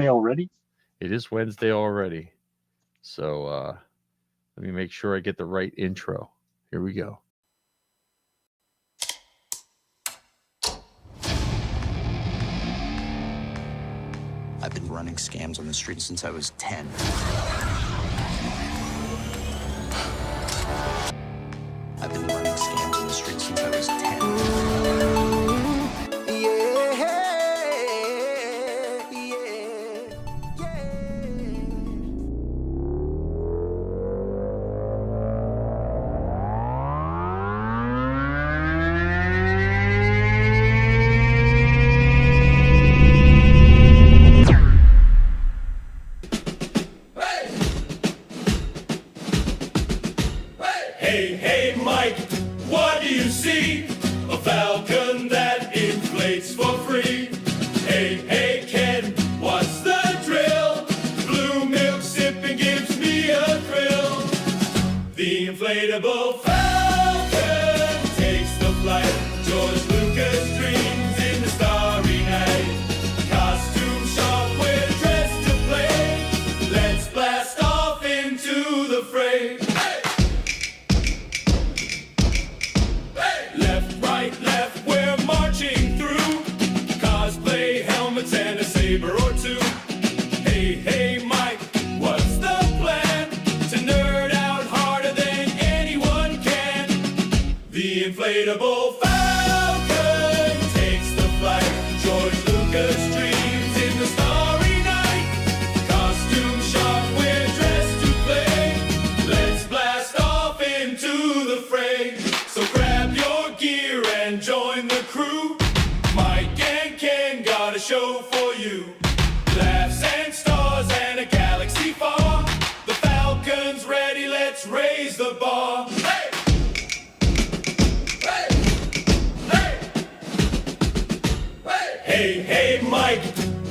Wednesday already? It is Wednesday already. So let me make sure I get the right intro. Here we go. I've been running scams on the street since I was 10. I've been running scams on the street since I was 10. Hey, Mike, what do you see? A falcon that inflates for free. Hey, Ken, what's the drill? Blue milk sipping gives me a thrill. The inflatable falcon takes the flight. George Lucas dreams in the starry night. Costume shop, we're dressed to play. Let's blast off into the fray. Left, we're marching through. Cosplay helmets and a saber or two. Hey, Mike, what's the plan? To nerd out harder than anyone can. The inflatable falcon takes the flight. George Lucas dreams in the starry night. Costume shop, we're dressed to play. Let's blast off into the fray. So grab your gear and join the crew. Mike and Ken got a show for you. Laughs and stars and a galaxy far. The Falcon's ready, let's raise the bar. Hey! Hey, Mike,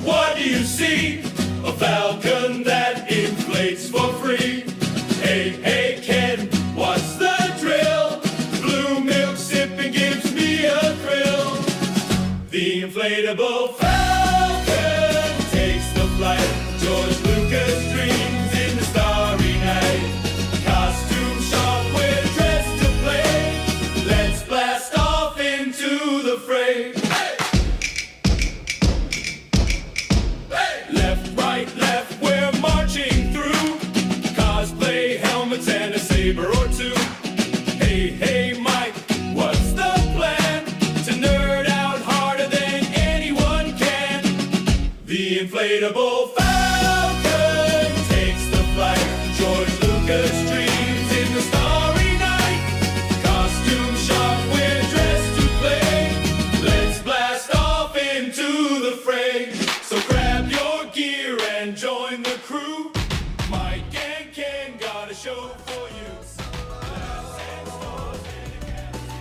what do you see? A falcon that inflates for free. Hey, Ken, what's the drill? Blue milk sipping gives me a thrill. The inflatable falcon takes the flight. George Lucas dreams in the starry night. Costume shop, we're dressed to play. Let's blast off into the fray. Left, we're marching through. Cosplay helmets and a saber or two. Hey, Mike, what's the plan? To nerd out harder than anyone can. The inflatable falcon takes the flight. George Lucas dreams in the starry night. Costume shop, we're dressed to play. Let's blast off into the fray. So grab your gear and join the crew. Mike and Ken got a show for you. Laughs and stars in a galaxy.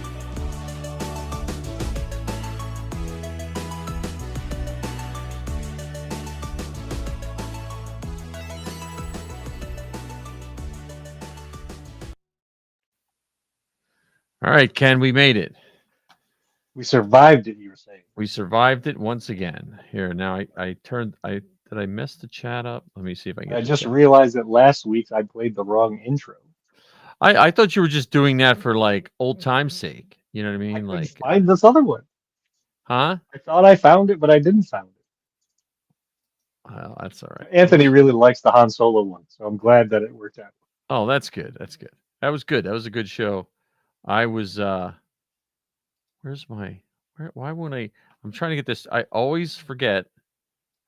All right, Ken, we made it. We survived it, you were saying. We survived it once again. Here, now did I mess the chat up? Let me see if I can I get just realized that last week I played the wrong intro. I thought you were just doing that for like old time's sake. You know what I mean? I couldn't Like, find this other one. huh? I thought I found it, but I didn't find it. Well, that's all right. Anthony really likes the Han Solo one, so I'm glad that it worked out. Oh, that's good. That's good. That was good. That was a good show. I was why won't I'm trying to get this. I always forget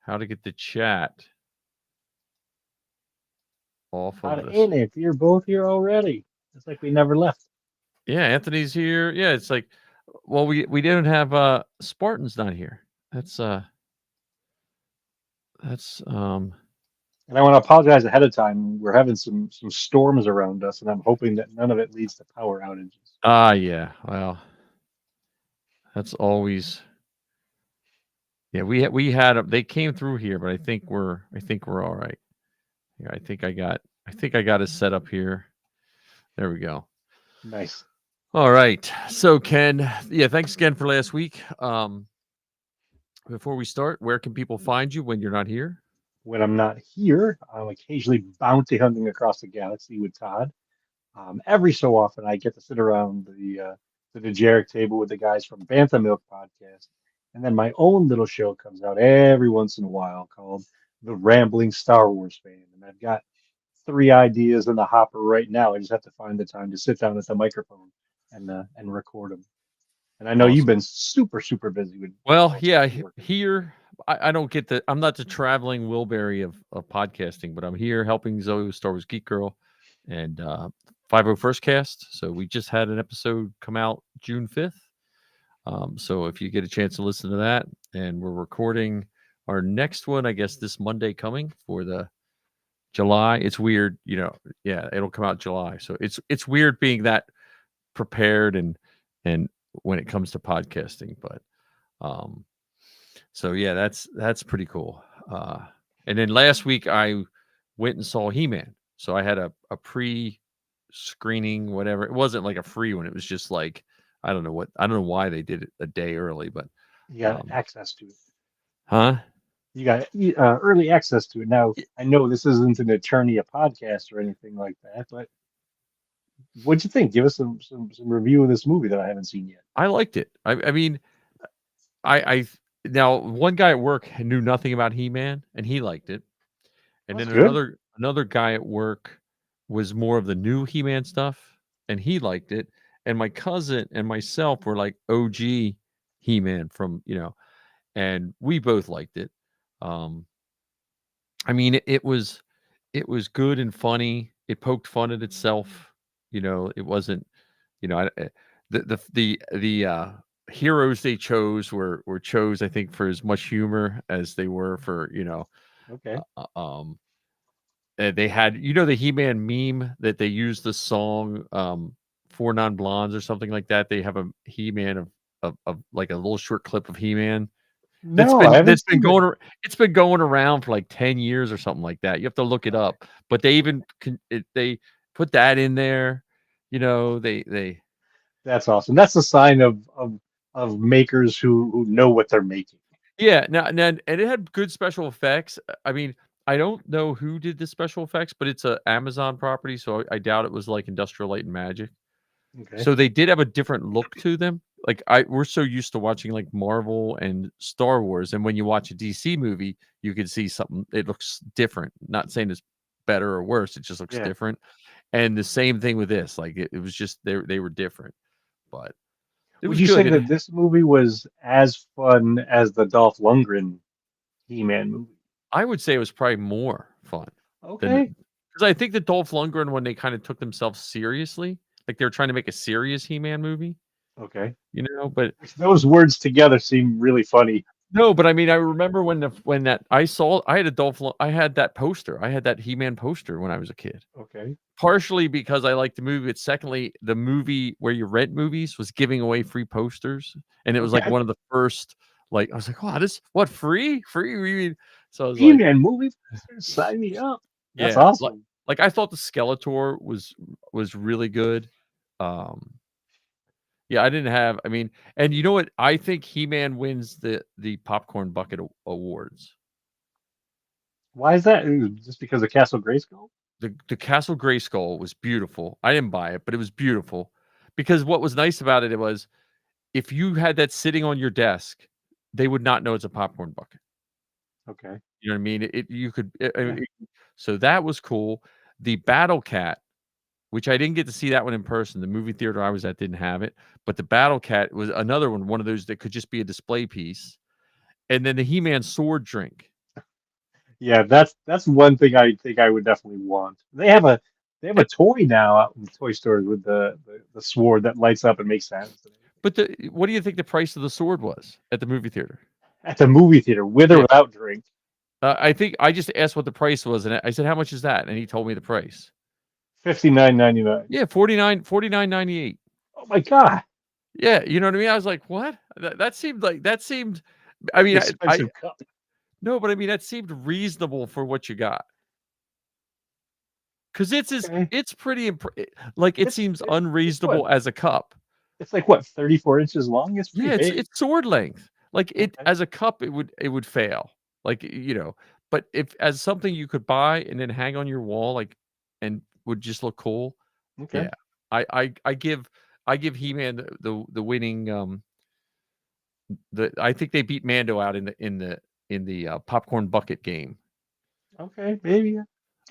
how to get the chat off of Not this. in it. You're both here already. It's like we never left. Yeah, Anthony's here. Yeah, it's like, well, we didn't have Spartan's not here. That's And I want to apologize ahead of time. We're having some storms around us, and I'm hoping that none of it leads to power outages. yeah. Well, that's always. Yeah, we had they came through here, but I think we're all right. Yeah, I think I got it set up here. There we go. Nice. All right. So Ken, yeah, thanks again for last week. Before we start, where can people find you when you're not here? when I'm not here, I'm occasionally bounty hunting across the galaxy with Todd. Every so often, I get to sit around the Dejeric table with the guys from Bantha Milk Podcast, and then my own little show comes out every once in a while called The Rambling Star Wars Fan, and I've got 3 ideas in the hopper right now. I just have to find the time to sit down at the microphone and record them. And I know you've Awesome. been super busy with Well, all yeah, sorts of work. here I don't get the. I'm not the traveling Wilbury of podcasting, but I'm here helping Zoe with Star Wars Geek Girl and 501st Cast. So we just had an episode come out June 5th. So if you get a chance to listen to that, and we're recording our next one, I guess this Monday coming for the July. It's weird, yeah, it'll come out July. So it's weird being that prepared and when it comes to podcasting, but so yeah, that's pretty cool. And then last week I went and saw He-Man. So I had a pre-screening, whatever. It wasn't like a free one. It was just like I don't know why they did it a day early, but You got access to it. huh? You got early access to it. Now, I know this isn't an Eternia podcast or anything like that, but what'd you think? Give us some review of this movie that I haven't seen yet. I liked it. I mean, I now one guy at work knew nothing about He-Man and he liked it, and That's then good. another guy at work was more of the new He-Man stuff and he liked it, and my cousin and myself were like OG He-Man from and we both liked it. I mean, it was good and funny. It poked fun at itself. It wasn't. The heroes they chose were chose, I think, for as much humor as they were for Okay. they had the He-Man meme that they used the song Four Non-Blondes or something like that. They have a He-Man of like a little short clip of He-Man. No, I haven't seen it. It's been going around for like 10 years or something like that. You have to look it up. But they even they put that in there. They That's awesome. That's a sign of makers who know what they're making. yeah, now and it had good special effects. I mean, I don't know who did the special effects, but it's a Amazon property, so I doubt it was like Industrial Light and Magic. Okay. So they did have a different look to them. Like we're so used to watching like Marvel and Star Wars, and when you watch a DC movie, you can see something. It looks different. Not saying it's better or worse. It just looks different. And the same thing with this. Like it was just they were different, but it Would was you say good. that this movie was as fun as the Dolph Lundgren He-Man movie? I would say it was probably more fun Okay. because I think the Dolph Lundgren when they kind of took themselves seriously, like they were trying to make a serious He-Man movie. Okay. But Those words together seem really funny. no, but I mean, I remember when I had that poster. I had that He-Man poster when I was a kid. Okay. Partially because I liked the movie, but secondly, the movie where you rent movies was giving away free posters, and it was like Okay. one of the first. Like I was like, "Wow, this what free? Free?" So I was like, He-Man movie posters, sign me up. That's "Yeah." awesome. Like I thought the Skeletor was really good. Yeah, I didn't have. I mean, and you know what? I think He-Man wins the popcorn bucket awards. Why is that? Just because of Castle Grayskull? The Castle Grayskull was beautiful. I didn't buy it, but it was beautiful because what was nice about it was if you had that sitting on your desk, they would not know it's a popcorn bucket. Okay. You know what I mean? You could. So that was cool. The Battle Cat, which I didn't get to see that one in person. The movie theater I was at didn't have it, but the Battle Cat was another one of those that could just be a display piece. And then the He-Man sword drink. Yeah, that's one thing I think I would definitely want. They have a toy now out in toy stores with the sword that lights up and makes sounds. But what do you think the price of the sword was at the movie theater? At the movie theater, with or without drink. I think I just asked what the price was, and I said, "How much is that?" And he told me the price. $59.99. Yeah, $49.98. Oh my God. Yeah, you know what I mean? I was like, "What?" That seemed. I mean, Expensive cup. no, but I mean that seemed reasonable for what you got. Because it's pretty it seems unreasonable what? as a cup. It's like what, 34 inches long? It's pretty Yeah, big. it's sword length. Like it Okay. as a cup, it would fail. Like but if as something you could buy and then hang on your wall, like, and would just look cool. Okay. Yeah, I give He-Man the winning. I think they beat Mando out in the popcorn bucket game. Okay. Maybe. I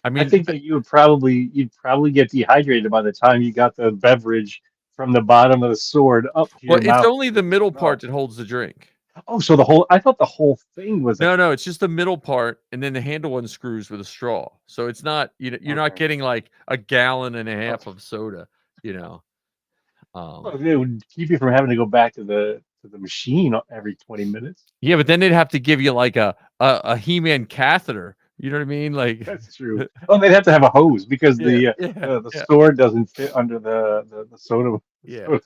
I mean, think that you'd probably get dehydrated by the time you got the beverage from the bottom of the sword up to well, your it's mouth. only the middle No. part that holds the drink. Oh, so I thought the whole thing was a No, it's just the middle part, and then the handle unscrews with a straw. So it's not, you're not okay. getting like a gallon and a Oh, half of soda, you know. well, it would keep you from having to go back to the machine every 20 minutes. Yeah, but then they'd have to give you like a He-Man catheter. You know what I mean? Like, That's true. Oh, they'd have to have a hose because yeah, the yeah, sword doesn't fit under the soda yeah.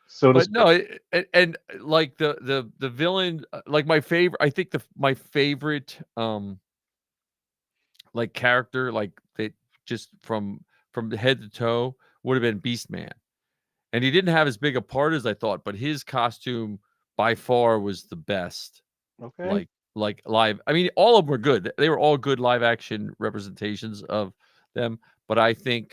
soda But no, stream. and like the villain, like my favorite, I think my favorite like character, like they just from the head to toe would have been Beastman. And he didn't have as big a part as I thought, but his costume by far was the best. Okay. Like live. I mean, all of them were good. They were all good live action representations of them. But I think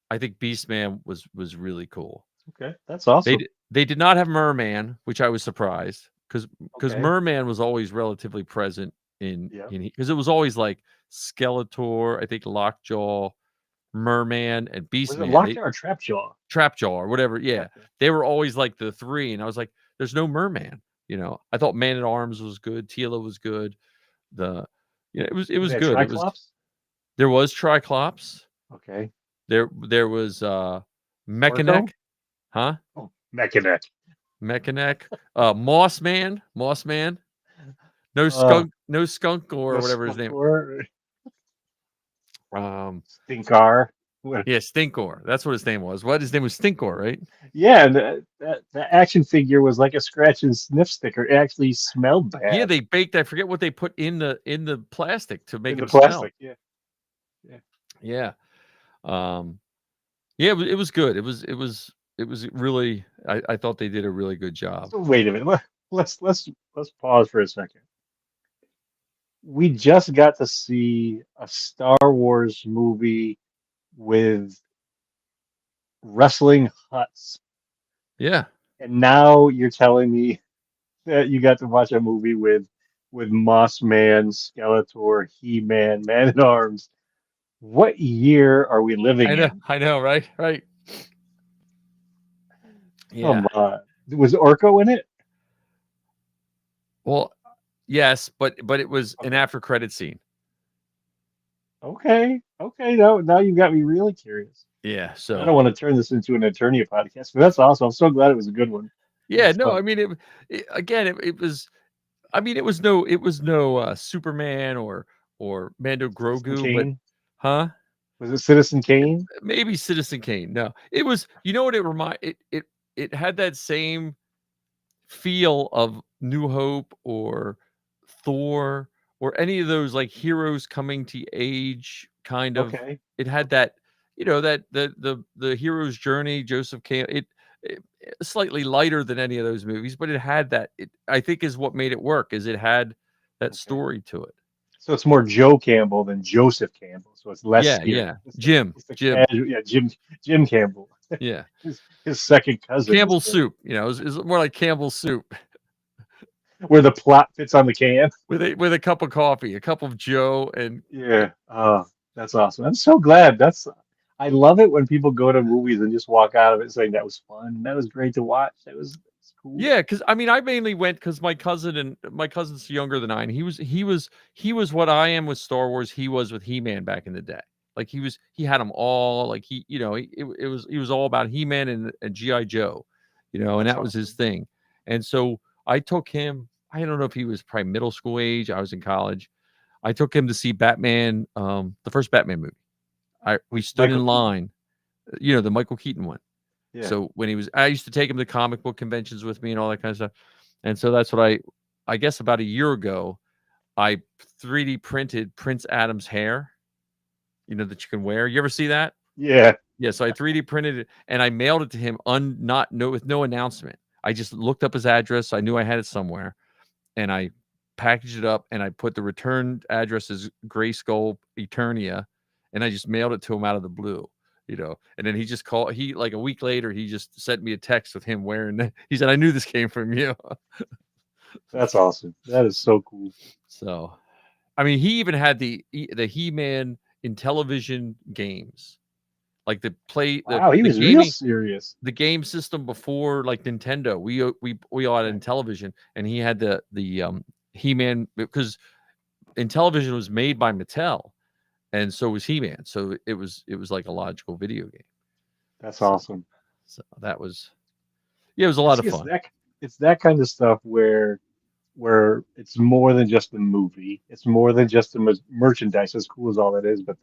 Beastman was really cool. Okay. That's awesome. They did not have Merman, which I was surprised because Okay. Merman was always relatively present in Yeah. because it was always like Skeletor, I think Lockjaw, Merman, and Was it Beastman. Lockjaw or Trapjaw? Trapjaw or whatever. Yeah, Trapjaw. they were always like the three, and I was like, "There's no Merman." You know, I thought Man at Arms was good. Tila was good. The it was Was that good. It was Triclops? there was Triclops. Okay. There was Orko? Mechanic, huh? Oh, Mechanic. Mechanic, Moss Man, Uh, no skunk or no whatever his name. Skeletor, Um, Stinkar. What- yeah, Stinkor. That's what his name was. What his name was Stinkor, right? Yeah, and that action figure was like a scratch and sniff sticker. It actually smelled Yeah, bad they baked. I forget what they put in the plastic to make in the him smell. plastic. Yeah. Yeah. Yeah. Yeah, it was good. It was really. I thought they did a really good job. So wait a minute. Let's pause for a second. We just got to see a Star Wars movie with wrestling huts, Yeah. and now you're telling me that you got to watch a movie with Moss Man, Skeletor, He-Man, Man at Arms. What year are we living in? I know, right? Right. Yeah. Come on. Was Orko in it? Well, yes, but it was an Okay. after credit scene. Okay. Okay. Now you got me really curious. Yeah. I So don't want to turn this into an Eternia podcast, but that's awesome. I'm so glad it was a good one. yeah, That's no, fun. I mean again, it was. I mean, it was no Superman or Mando Citizen Grogu, but Kane? huh? Was it Citizen Kane? Maybe Citizen Kane. No, it was. You know what it had that same feel of New Hope or Thor or any of those like heroes coming to age kind of. Okay. It had that, that the hero's journey. Joseph Campbell. It slightly lighter than any of those movies, but it had that. It I think is what made it work. Is it had that Okay. story to it. So it's more Joe Campbell than Joseph Campbell. So it's less Yeah, scary. yeah. Jim, It's the Jim. casual, yeah, Jim Campbell. Yeah. His second cousin. Campbell's soup. It's more like Campbell's soup Where the plot fits on the can. with a cup of coffee, a cup of Joe, and Yeah. Oh, that's awesome. I'm so glad. I love it when people go to movies and just walk out of it saying that was fun. That was great to watch. That's cool. yeah. Because I mean, I mainly went because my cousin's younger than I, and he was what I am with Star Wars. He was with He-Man back in the day. Like he had them all. Like it was all about He-Man and GI Joe, and That's that was his awesome. thing. And so I took him. I don't know if he was probably middle school age. I was in college. I took him to see Batman, the first Batman movie. We stood Michael in Keaton. line, the Michael Keaton one. Yeah. So I used to take him to comic book conventions with me and all that kind of stuff. And so that's what I guess about a year ago, I 3D printed Prince Adam's hair, that you can wear. You ever see that? Yeah. Yeah. So I 3D printed it and I mailed it to him with no announcement. I just looked up his address. I knew I had it somewhere, and I packaged it up, and I put the return address as Grayskull Eternia, and I just mailed it to him out of the blue, And then he just called. He like a week later, he just sent me a text with him wearing. He said, "I knew this came from you." That's awesome. That is so cool. So, I mean, he even had the He-Man in television games, like Wow, he was real gaming. serious. The game system before like Nintendo, we all had it in television, and he had the He-Man, because in television it was made by Mattel, and so was He-Man. So it was like a logical video game. That's awesome. So that was, it was a lot of See, fun. It's that kind of stuff where it's more than just the movie. It's more than just the merchandise, as cool as all that is, but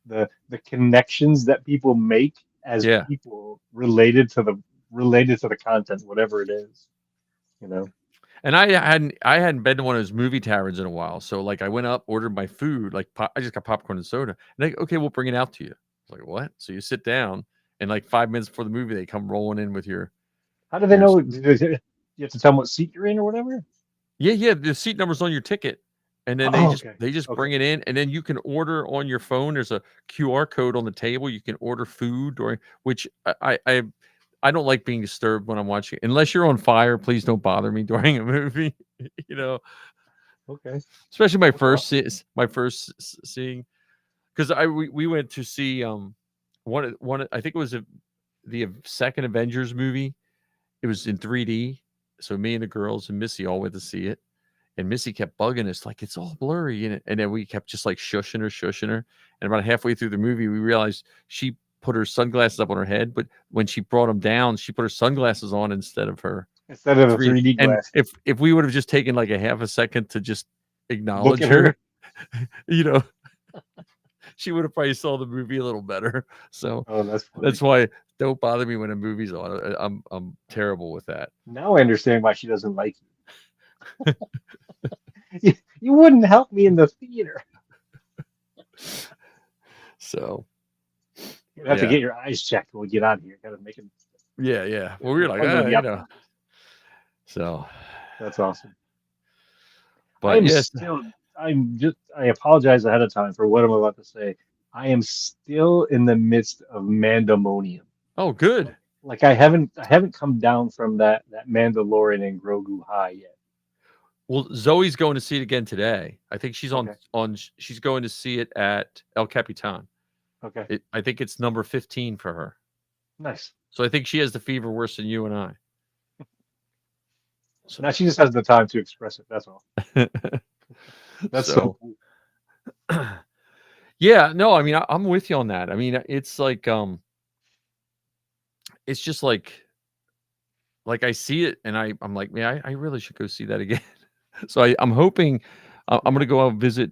the connections that people make as Yeah. people related to the content, whatever it is, And I hadn't been to one of those movie taverns in a while. So like I went up, ordered my food, like I just got popcorn and soda. And they, okay, we'll bring it out to you. I was like, what? So you sit down, and like 5 minutes before the movie, they come rolling in with your. How do they know? You have to tell them what seat you're in or whatever? Yeah. The seat number's on your ticket. And then they just bring it in, and then you can order on your phone. There's a QR code on the table. You can order food during, which I don't like being disturbed when I'm watching. Unless you're on fire, please don't bother me during a movie. Okay. Especially my first seeing, because we went to see one I think it was the second Avengers movie. It was in 3D. So me and the girls and Missy all went to see it. And Missy kept bugging us, like, it's all blurry. And then we kept just like shushing her. And about halfway through the movie, we realized she put her sunglasses up on her head. But when she brought them down, she put her sunglasses on instead of a 3D glass. And if we would have just taken like a half a second to just acknowledge her, she would have probably saw the movie a little better. So that's why don't bother me when a movie's on. I'm terrible with that. Now I understand why she doesn't like you. You wouldn't help me in the theater. So you have to get your eyes checked when we get out of here. Got to make it. Yeah. Well, we were like, So that's awesome. But I apologize ahead of time for what I'm about to say. I am still in the midst of Mandalorian. Oh, good. Like I haven't come down from that Mandalorian and Grogu high yet. Well, Zoe's going to see it again today. I think she's she's going to see it at El Capitan. Okay. I think it's number 15 for her. Nice. So I think she has the fever worse than you and I. So now she just has the time to express it. That's all. That's so cool. Yeah, no, I mean, I'm with you on that. I mean, it's like, it's just like I see it and I'm like, man, I really should go see that again. So I'm hoping I'm going to go out and visit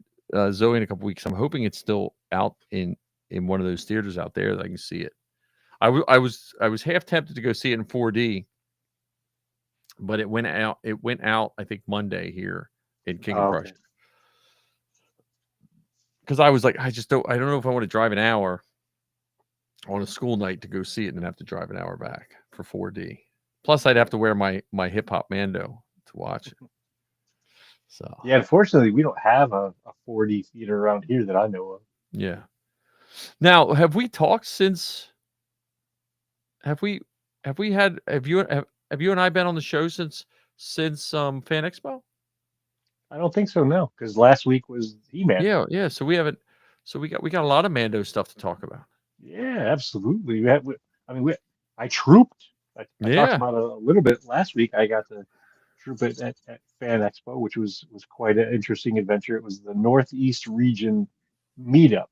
Zoe in a couple weeks. I'm hoping it's still out in one of those theaters out there that I can see it. I was half tempted to go see it in 4D, but it went out. I think Monday here in King of Prussia. Because I was like, I don't know if I want to drive an hour on a school night to go see it and then have to drive an hour back for 4D. Plus, I'd have to wear my hip hop Mando to watch it. So yeah, unfortunately, we don't have a 4D theater around here that I know of. Yeah. Now, have we talked since? Have you and I been on the show since Fan Expo? I don't think so, no, because last week was He-Man. Yeah. So we haven't. So we got a lot of Mando stuff to talk about. Yeah, absolutely. I trooped. I talked about it a little bit last week. I got to troop it at Fan Expo, which was quite an interesting adventure. It was the Northeast region meetup.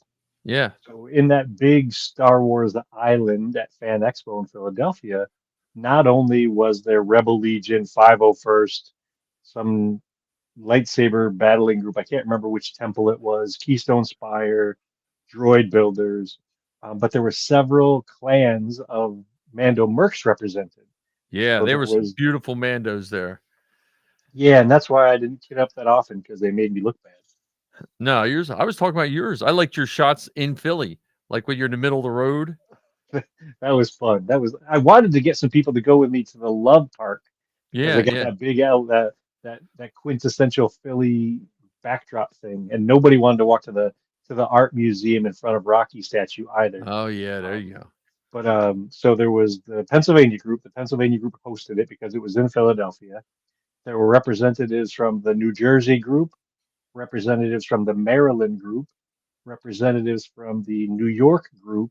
Yeah. So in that big Star Wars island at Fan Expo in Philadelphia, not only was there Rebel Legion, 501st, some lightsaber battling group, I can't remember which temple it was, Keystone Spire, droid builders, but there were several clans of Mando mercs represented. Yeah, so there were some beautiful Mandos there. Yeah, and that's why I didn't get up that often, because they made me look bad. No, yours. I was talking about yours. I liked your shots in Philly, like when you're in the middle of the road. That was fun. I wanted to get some people to go with me to the Love Park. Yeah, they got that big L. that quintessential Philly backdrop thing, and nobody wanted to walk to the art museum in front of Rocky statue either. Oh yeah, there Um, you go. but so there was the Pennsylvania group. The Pennsylvania group hosted it because it was in Philadelphia. There were representatives from the New Jersey group, representatives from the Maryland group, representatives from the New York group,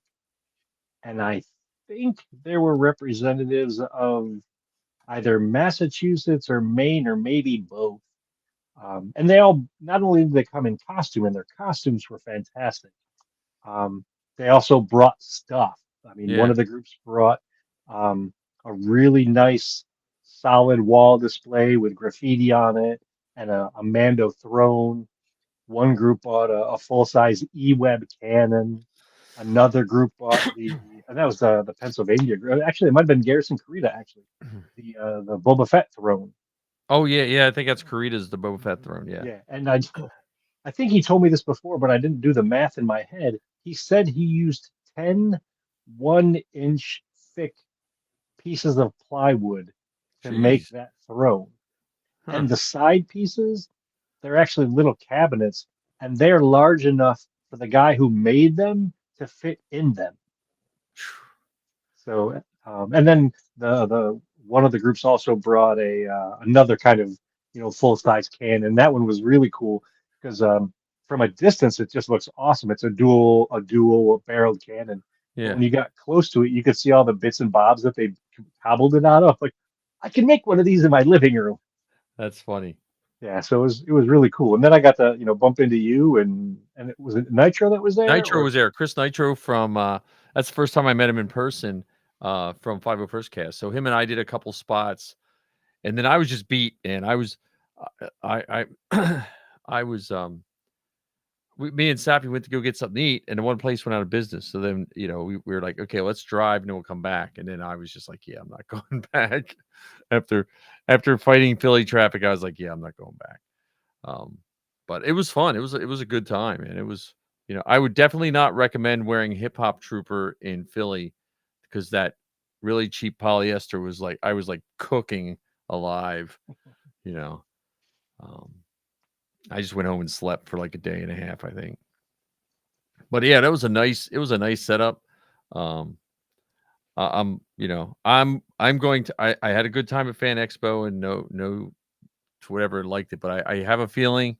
and I think there were representatives of either Massachusetts or Maine or maybe both. And they all not only did they come in costume, and their costumes were fantastic. Um, they also brought stuff. I mean, one Yeah. of the groups brought a really nice, solid wall display with graffiti on it and a Mando throne. One group bought a full-size E-Web cannon. Another group bought and that was the Pennsylvania group. Actually, it might have been Garrison Corita, actually, the Boba Fett throne. Oh yeah. I think that's Karita's the Boba Fett throne. Yeah. Yeah, and I think he told me this before, but I didn't do the math in my head. He said he used 10 1-inch thick pieces of plywood to make Jeez. that throne. Huh. And the side pieces, they're actually little cabinets, and they're large enough for the guy who made them to fit in them. So, and then the one of the groups also brought another kind of full size cannon. That one was really cool because from a distance it just looks awesome. It's a dual barreled cannon. But Yeah. when you got close to it, you could see all the bits and bobs that they cobbled it out of. Like, I can make one of these in my living room. That's funny. Yeah, so it was really cool. And then I got to bump into you, and it was it Nitro that was there, Nitro or was there. Chris Nitro from that's the first time I met him in person from 501st Cast. So him and I did a couple spots, and then I was just beat, and I was I was me and Sappy went to go get something to eat, and the one place went out of business. So then we were like, okay, let's drive, and then we'll come back. And then I was just like, yeah, I'm not going back. After fighting Philly traffic, I was like, yeah, I'm not going back. But it was fun. It was a good time, and it was I would definitely not recommend wearing Hip Hop Trooper in Philly because that really cheap polyester was like I was like cooking alive. You know, I just went home and slept for like a day and a half, I think. But yeah, it was a nice setup. Um, I'm going to. I had a good time at Fan Expo, and no to whatever liked it, but I have a feeling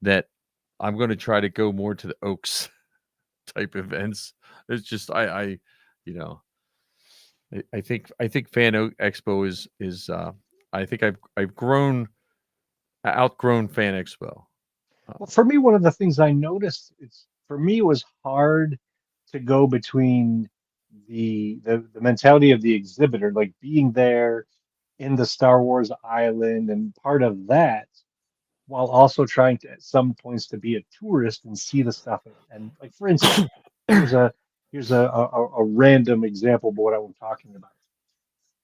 that I'm going to try to go more to the Oaks type events. It's just you know I think Expo is I think I've outgrown Fan Expo. Well, for me, one of the things I noticed, for me it was hard to go between the mentality of the exhibitor, like being there in the Star Wars island and part of that, while also trying to at some points to be a tourist and see the stuff. And like for instance, here's a here's a random example of what I'm talking about.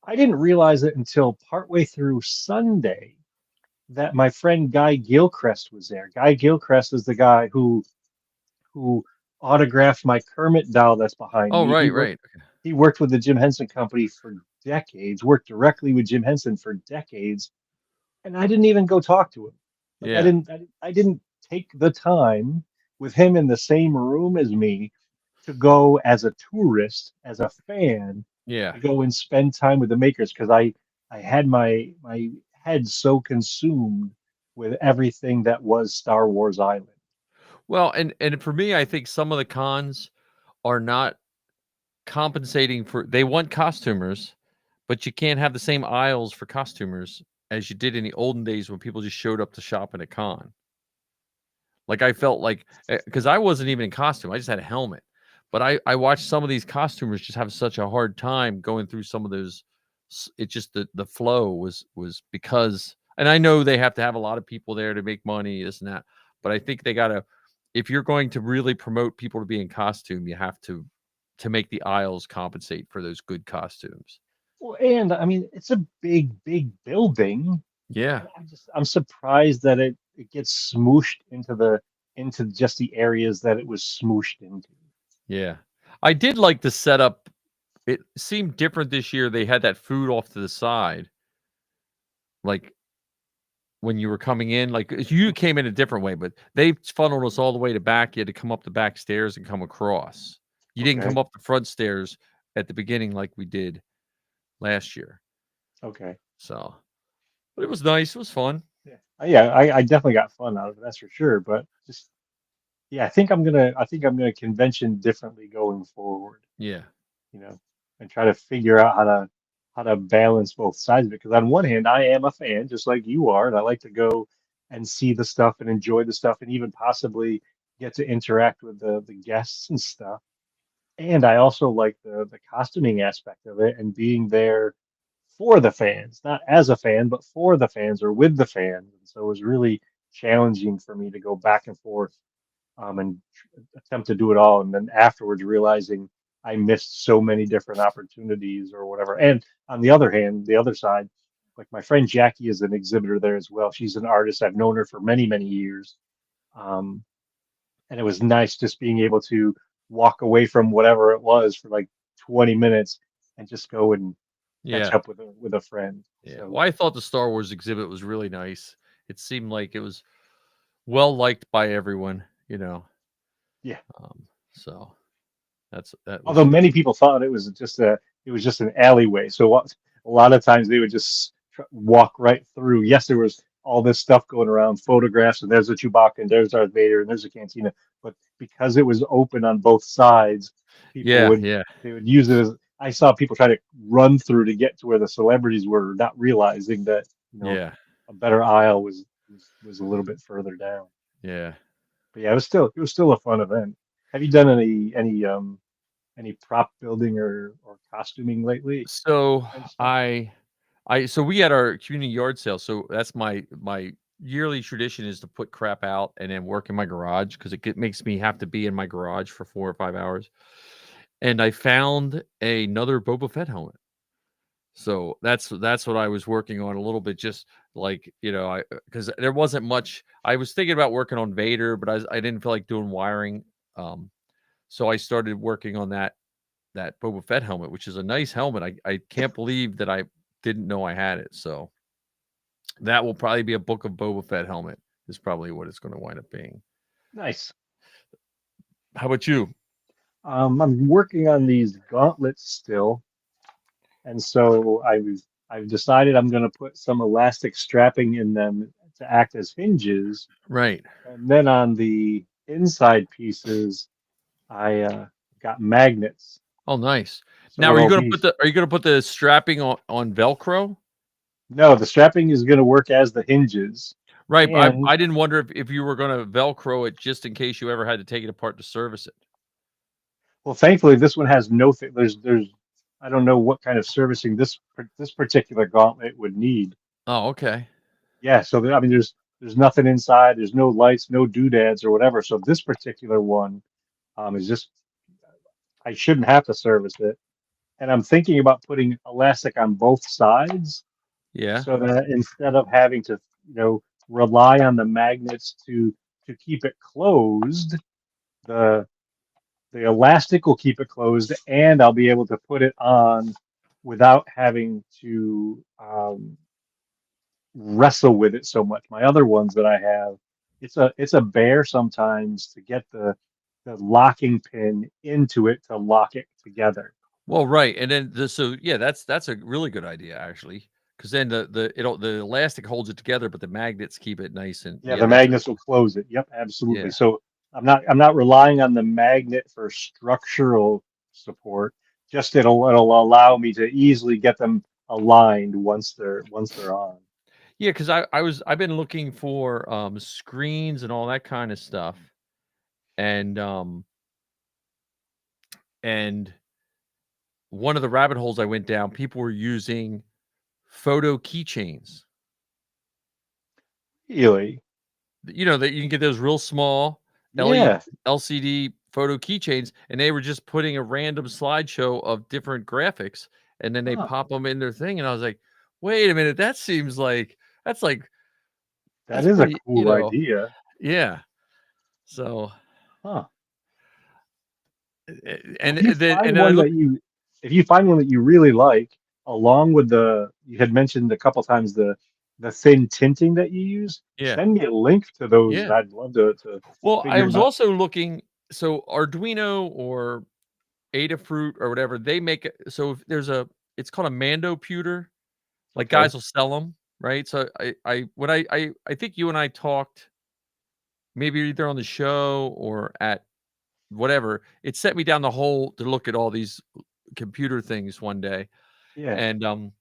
I didn't realize it until partway through Sunday that my friend Guy Gilchrist was there. Guy Gilchrist is the guy who autographed my Kermit doll that's behind Oh, me. right. He worked with the Jim Henson Company for decades, worked directly with Jim Henson for decades, and I didn't even go talk to him. Like Yeah. I didn't take the time with him in the same room as me to go as a tourist, as a fan, Yeah. to go and spend time with the makers because I had my head so consumed with everything that was Star Wars Island. Well, and for me, I think some of the cons are not compensating for. They want costumers, but you can't have the same aisles for costumers as you did in the olden days when people just showed up to shop at a con. Like I felt like because I wasn't even in costume, I just had a helmet. But I watched some of these costumers just have such a hard time going through some of those. It just the flow was because, and I know they have to have a lot of people there to make money, this and that. But I think they gotta, if you're going to really promote people to be in costume, you have to make the aisles compensate for those good costumes. Well, and I mean, it's a big building. Yeah. I'm surprised that it gets smooshed into just the areas that it was smooshed into. Yeah. I did like the setup. It seemed different this year. They had that food off to the side. Like when you were coming in. Like you came in a different way, but they funneled us all the way to back. You had to come up the back stairs and come across. You didn't Okay. come up the front stairs at the beginning like we did last year. Okay. So, but it was nice. It was fun. Yeah. Yeah. I definitely got fun out of it. That's for sure. But just yeah, I think I'm gonna convention differently going forward. Yeah. You know, and try to figure out how to balance both sides of it. Because on one hand, I am a fan, just like you are, and I like to go and see the stuff and enjoy the stuff, and even possibly get to interact with the guests and stuff. And I also like the costuming aspect of it and being there for the fans, not as a fan, but for the fans or with the fans. And so it was really challenging for me to go back and forth and attempt to do it all, and then afterwards realizing I missed so many different opportunities or whatever. And on the other hand, the other side, like my friend Jackie is an exhibitor there as well. She's an artist. I've known her for many, many years. Um, and it was nice just being able to walk away from whatever it was for like 20 minutes and just go and catch Yeah. up with a friend. Yeah. So Well, I thought the Star Wars exhibit was really nice. It seemed like it was well liked by everyone, yeah. So that Although was many people thought it was just an alleyway. So a lot of times they would just walk right through. Yes, there was all this stuff going around, photographs, and there's a Chewbacca, and there's Darth Vader, and there's a cantina. But because it was open on both sides, people yeah, would yeah, they would use it as. I saw people try to run through to get to where the celebrities were, not realizing that yeah, a better aisle was a little bit further down. yeah. But yeah, it was still a fun event. Have you done any prop building or costuming lately? So And stuff? so we had our community yard sale. So that's my yearly tradition is to put crap out and then work in my garage because makes me have to be in my garage for 4 or 5 hours. And I found another Boba Fett helmet. So that's what I was working on a little bit, just like I because there wasn't much. I was thinking about working on Vader, but I didn't feel like doing wiring. So I started working on that Boba Fett helmet, which is a nice helmet. I can't believe that I didn't know I had it. So that will probably be a Book of Boba Fett helmet. Is probably what it's going to wind up being. Nice. How about you? I'm working on these gauntlets still, and so I've decided I'm going to put some elastic strapping in them to act as hinges, Right. and then on the inside pieces, I got magnets. Oh, nice. So Now, are you it'll going to be put the strapping on Velcro? no, the strapping is going to work as the hinges, Right, but and I didn't wonder if you were going to Velcro it just in case you ever had to take it apart to service it. well, thankfully this one has no there's I don't know what kind of servicing this particular gauntlet would need. Oh, okay. Yeah, so I mean, there's nothing inside. There's no lights, no doodads or whatever. So this particular one is just I shouldn't have to service it, and I'm thinking about putting elastic on both sides Yeah. so that instead of having to rely on the magnets to keep it closed, the the elastic will keep it closed, and I'll be able to put it on without having to wrestle with it so much. My other ones that I have, it's a bear sometimes to get the locking pin into it to lock it together. Well, right, and then so yeah, that's a really good idea actually, because then the elastic holds it together, but the magnets keep it nice and Yeah, yeah, the that's a magnets will close it. Yep, absolutely. yeah. So I'm not relying on the magnet for structural support. Just it'll allow me to easily get them aligned once they're on. Yeah, because I've been looking for screens and all that kind of stuff, and and one of the rabbit holes I went down, people were using photo keychains. Really? That you can get those real small LED Yeah. LCD photo keychains, and they were just putting a random slideshow of different graphics, and then they Huh. pop them in their thing, and I was like, wait a minute, that seems like That that's is a pretty, cool idea. yeah. So, Huh. and If you then find and then I one look, that you if you find one that you really like, along with you had mentioned a couple times the thin tinting that you use, Yeah. send me a link to those. Yeah. I'd love to Well, I figure was them out. also looking. So Arduino or Adafruit or whatever, they make it. So if there's it's called a Mando pewter. Like Okay. guys will sell them, right? So I think you and I talked maybe either on the show or at whatever. It set me down the hole to look at all these computer things one day, Yeah. and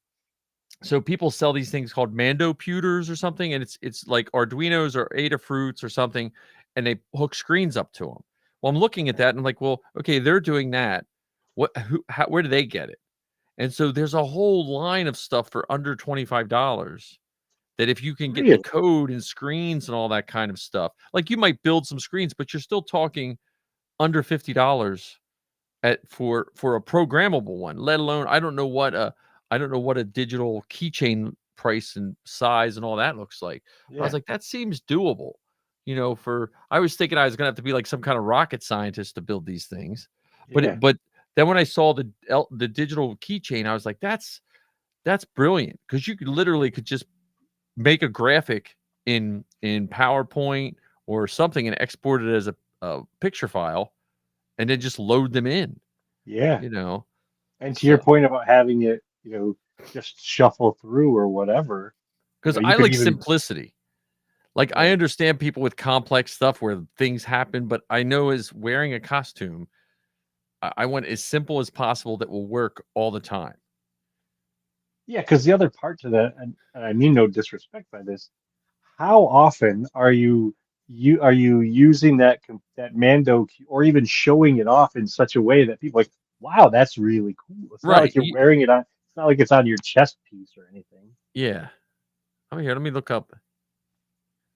so people sell these things called Mando pewters or something, and it's like Arduinos or Adafruits or something, and they hook screens up to them. Well, I'm looking at that and I'm like, well, okay, they're doing that. Where do they get it? And so there's a whole line of stuff for under $25 that if you can get the Really? code and screens and all that kind of stuff, like you might build some screens, but you're still talking under $50 for a programmable one, let alone I don't know what a digital keychain price and size and all that looks like. But I was Yeah. like, that seems doable. For I was thinking I was gonna have to be like some kind of rocket scientist to build these things. Yeah. But then when I saw the digital keychain, I was like, that's brilliant because you could just make a graphic in PowerPoint or something and export it as a picture file and then just load them in, Yeah. you know. And to your So point about having it, just shuffle through or whatever, because you I could like even. simplicity. Like I Yeah. understand people with complex stuff where things happen, but I know as wearing a costume, I want as simple as possible that will work all the time. Yeah, because the other part to that, and I mean no disrespect by this, how often are you using that Mando or even showing it off in such a way that people are like, wow, that's really cool. It's not Right. like you're wearing it on. It's not like it's on your chest piece or anything. Yeah. I'm here. Let me look up.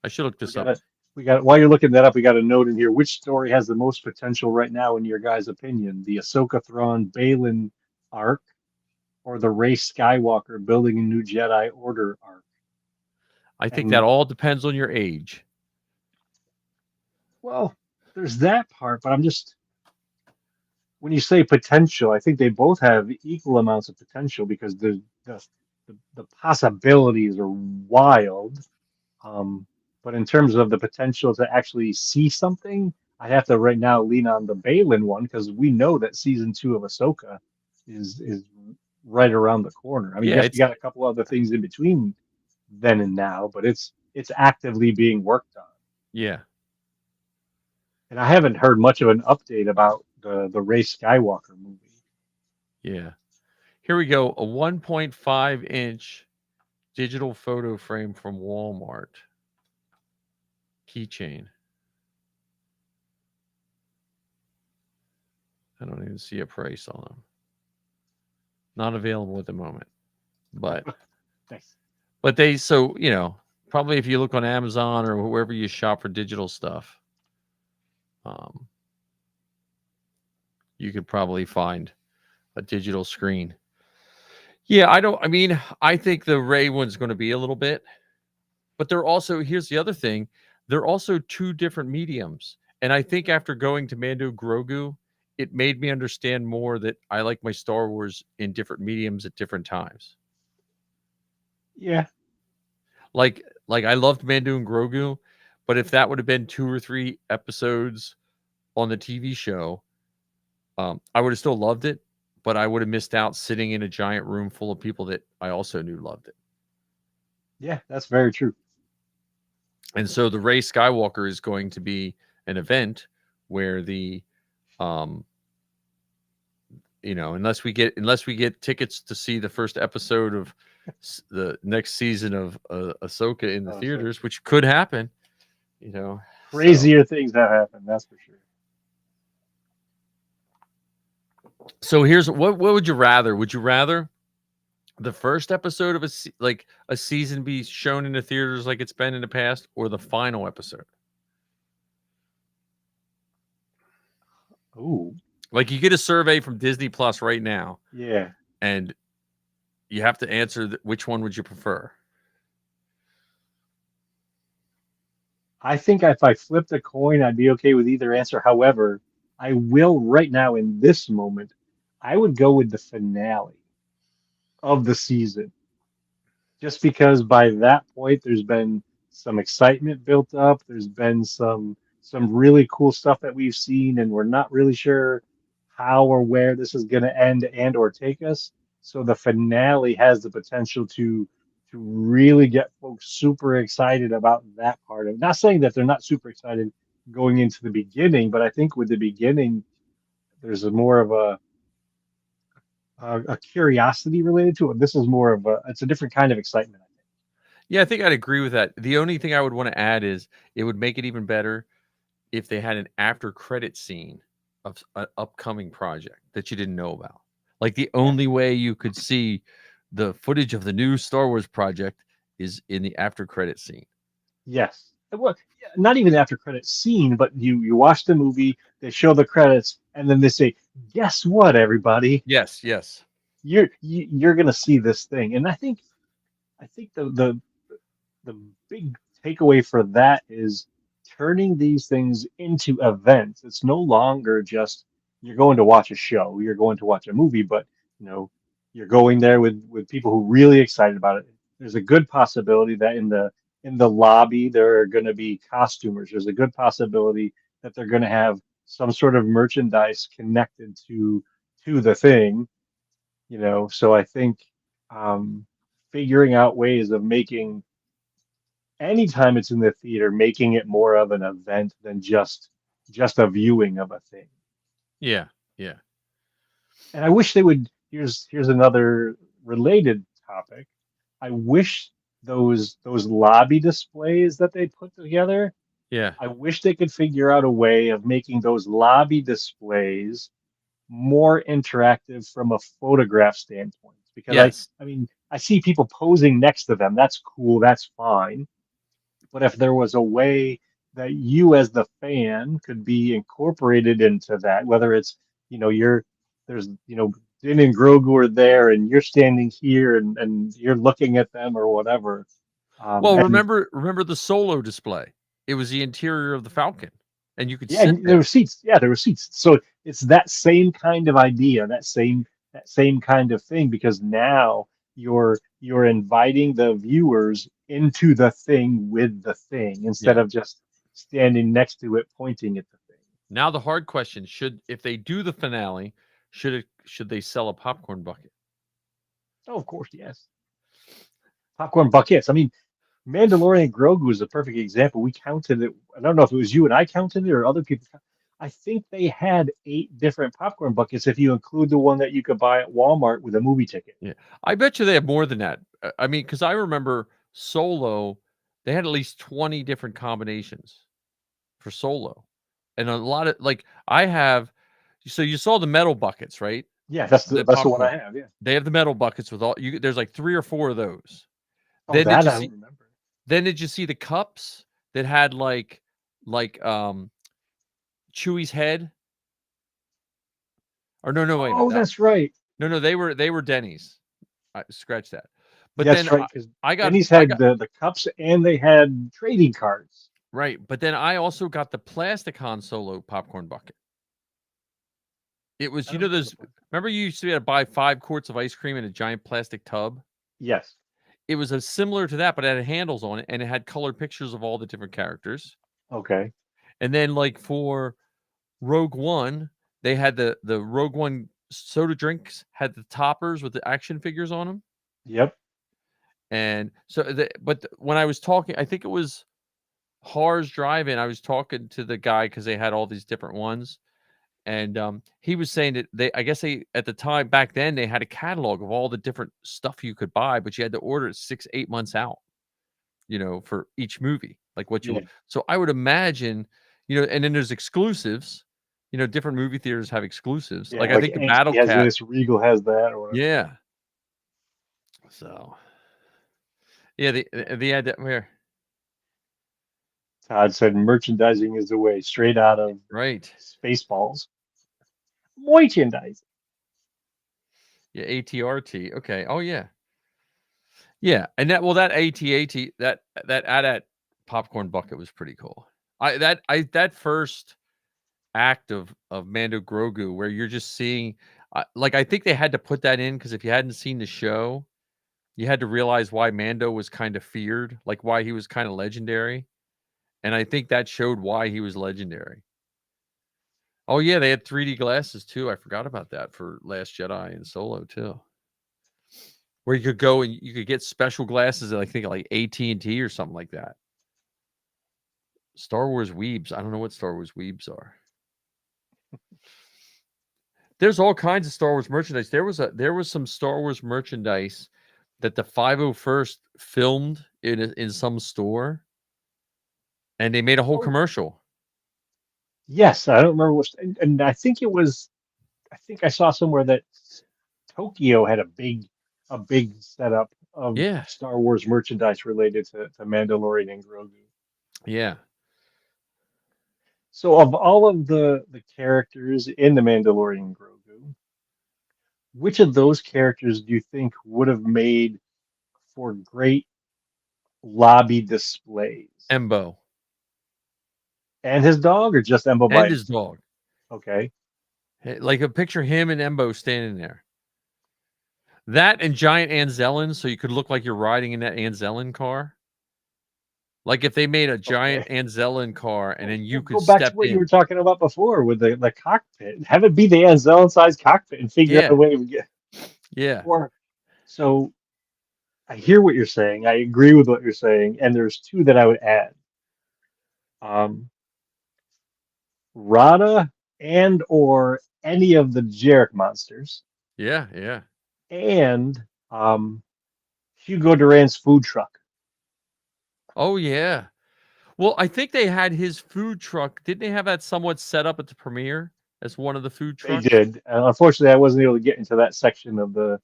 I should look We this got up. to we got while you're looking that up, we got a note in here. Which story has the most potential right now, in your guys' opinion? The Ahsoka Thrawn Balin arc, or the Rey Skywalker building a new Jedi Order arc? I think that And all depends on your age. well, there's that part, but I'm just when you say potential, I think they both have equal amounts of potential because the possibilities are wild. Um, but in terms of the potential to actually see something, I have to right now lean on the Balin one because we know that season 2 of Ahsoka is right around the corner. I mean, Yeah, yes, we got a couple other things in between then and now, but it's actively being worked on. yeah. And I haven't heard much of an update about the Rey Skywalker movie. Yeah. Here we go. A 1.5-inch digital photo frame from Walmart. Keychain. I don't even see a price on them. Not available at the moment. But Nice. probably if you look on Amazon or wherever you shop for digital stuff, you could probably find a digital screen. Yeah, I think the Ray one's going to be a little bit, but here's the other thing. They're also two different mediums. And I think after going to Mando Grogu, it made me understand more that I like my Star Wars in different mediums at different times. Yeah. Like I loved Mando and Grogu, but if that would have been 2 or 3 episodes on the TV show, I would have still loved it, but I would have missed out sitting in a giant room full of people that I also knew loved it. Yeah, that's very true. And so the Rey Skywalker is going to be an event where unless we get tickets to see the first episode of the next season of Ahsoka in the theaters, which could happen, Crazier things have happened, that's for sure. So here's what would you rather? Would you rather the first episode of a season be shown in the theaters like it's been in the past, or the final episode? Ooh. Like you get a survey from Disney Plus right now. Yeah. And you have to answer which one would you prefer? I think if I flipped a coin, I'd be okay with either answer. However, I will right now in this moment, I would go with the finale of the season. just because by that point there's been some excitement built up. There's been some really cool stuff that we've seen, and we're not really sure how or where this is going to end and or take us. So the finale has the potential to really get folks super excited about that part of it. Not saying that they're not super excited going into the beginning, but I think with the beginning there's a more of a curiosity related to it. This is more of it's a different kind of excitement, I think. Yeah, I think I'd agree with that. The only thing I would want to add is it would make it even better if they had an after credit scene of an upcoming project that you didn't know about. Like the Yeah. only way you could see the footage of the new Star Wars project is in the after credit scene. Yes. Well, yeah, not even after credit scene, but you watch the movie, they show the credits, and then they say, "Guess what, everybody? Yes, yes. You're gonna see this thing." And I think the big takeaway for that is turning these things into events. It's no longer just you're going to watch a show, you're going to watch a movie, but you know, you're going there with people who are really excited about it. There's a good possibility that in the lobby there are going to be costumers. There's a good possibility that they're going to have some sort of merchandise connected to the thing, you know. So I think um, figuring out ways of making anytime it's in the theater, making it more of an event than just a viewing of a thing. Yeah, yeah. And I wish they would. Here's another related topic. I wish those lobby displays that they put together. Yeah. I wish they could figure out a way of making those lobby displays more interactive from a photograph standpoint. Because Yes. I mean, I see people posing next to them. That's cool. That's fine. But if there was a way that you as the fan could be incorporated into that, whether it's, there's, Din and Grogu are there and you're standing here and you're looking at them or whatever. Well, And remember the Solo display. It was the interior of the Falcon, and you could yeah, sit and there there. were seats. Yeah, there were seats. So it's that same kind of idea, that same kind of thing, because now you're inviting the viewers into the thing with the thing instead Yeah. of just standing next to it pointing at the thing. Now the hard question, if they do the finale, should they sell a popcorn bucket? Oh, of course, yes. Popcorn buckets. I mean, Mandalorian Grogu is a perfect example. We counted it. I don't know if it was you and I counted it or other people. I think they had 8 different popcorn buckets if you include the one that you could buy at Walmart with a movie ticket. Yeah. I bet you they have more than that. I mean, because I remember Solo, they had at least 20 different combinations for Solo. And a lot of like I have so you saw the metal buckets, right? Yeah, that's the The that's the one I popcorn. have. Yeah. They have the metal buckets with all you there's like 3 or 4 of those. Oh, Then did that you I see don't remember. then did you see the cups that had like Chewie's head? Or no, wait a minute. Oh, that's right. No, they were Denny's. Scratch that. But That's then right. Because I got Denny's I had got the cups and they had trading cards. right, but then I also got the plastic Han Solo popcorn bucket. It was, I don't remember. those. Remember you used to be able to buy 5 quarts of ice cream in a giant plastic tub? Yes. It was a similar to that, but it had handles on it, and it had colored pictures of all the different characters. Okay. And then, like for Rogue One, they had the Rogue One soda drinks had the toppers with the action figures on them. Yep. And so, when I was talking, I think it was Har's Drive-In. I was talking to the guy because they had all these different ones. And he was saying that I guess they at the time back then they had a catalog of all the different stuff you could buy, but you had to order it 6-8 months out, for each movie, like what you Yeah. want. So I would imagine, and then there's exclusives. Different movie theaters have exclusives. Yeah. Like I Like think the AMC Battle has Cat. this, Regal has that, or whatever. Yeah. So yeah, the ad where Todd said merchandising is the way, straight out of right. Spaceballs. Merchandise. Yeah, ATRT. Okay. Oh yeah. Yeah, and that AT-AT that AT-AT popcorn bucket was pretty cool. That first act of Mando Grogu where you're just seeing, like I think they had to put that in because if you hadn't seen the show, you had to realize why Mando was kind of feared, like why he was kind of legendary. And I think that showed why he was legendary. Oh yeah, they had 3D glasses too. I forgot about that for Last Jedi and Solo too. Where you could go and you could get special glasses at I think like AT&T or something like that. Star Wars weebs. I don't know what Star Wars weebs are. There's all kinds of Star Wars merchandise. There was some Star Wars merchandise that the 501st filmed in some store, and they made a whole commercial. Yes, I don't remember and I think it was. I think I saw somewhere that Tokyo had a big setup of Yeah. Star Wars merchandise related to Mandalorian and Grogu. Yeah. So of all of the characters in the Mandalorian and Grogu, which of those characters do you think would have made for great lobby displays? Embo. And his dog, or just Embo by And his himself? dog. Okay. Like a picture him and Embo standing there. That and giant Anzellin, so you could look like you're riding in that Anzellin car. Like if they made a giant Anzellin car and then you We'll could go back to step what you were in. talking about before with the cockpit. Have it be the Anzellin sized cockpit and figure out a way to get. Yeah. Or so I hear what you're saying. I agree with what you're saying, and there's two that I would add. Rada and or any of the Jarek monsters, Yeah. Yeah. and Hugo Duran's food truck. Oh yeah. Well, I think they had his food truck. Didn't they have that somewhat set up at the premiere as one of the food They trucks? did. Unfortunately, I wasn't able to get into that section of the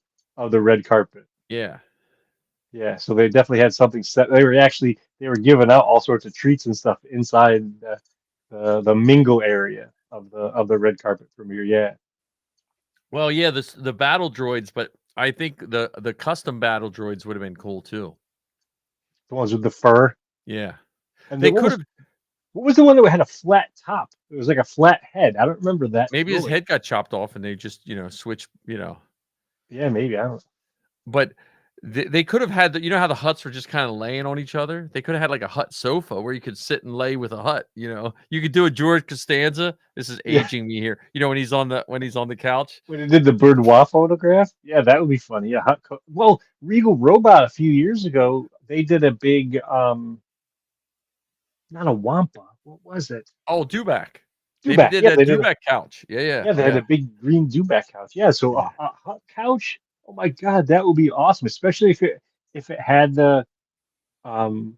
red carpet. Yeah. Yeah, so they definitely had something set. They were giving out all sorts of treats and stuff inside the mingle area of the red carpet premiere. Yeah. Well, yeah, the battle droids, but I think the custom battle droids would have been cool too. The ones with the fur. Yeah. And They what could was have what was the one that had a flat top? It was like a flat head. I don't remember that. maybe his droid. head got chopped off and they just, switched, Yeah, maybe. I don't. but they could have had how the huts were just kind of laying on each other. They could have had like a hut sofa where you could sit and lay with a hut. You could do a George Costanza. This is Yeah. aging me here. When he's on the couch. When it did the Boudoir photograph, yeah, that would be funny. Yeah, well, Regal Robot a few years ago, they did a big not a Wampa. What was it? Oh, Dewback. Dewback. They did Yeah, that they did. Dewback couch. Yeah. Yeah, they had a big green Dewback couch. Yeah, so Yeah. a hot couch. Oh my God, that would be awesome, especially if it had the um.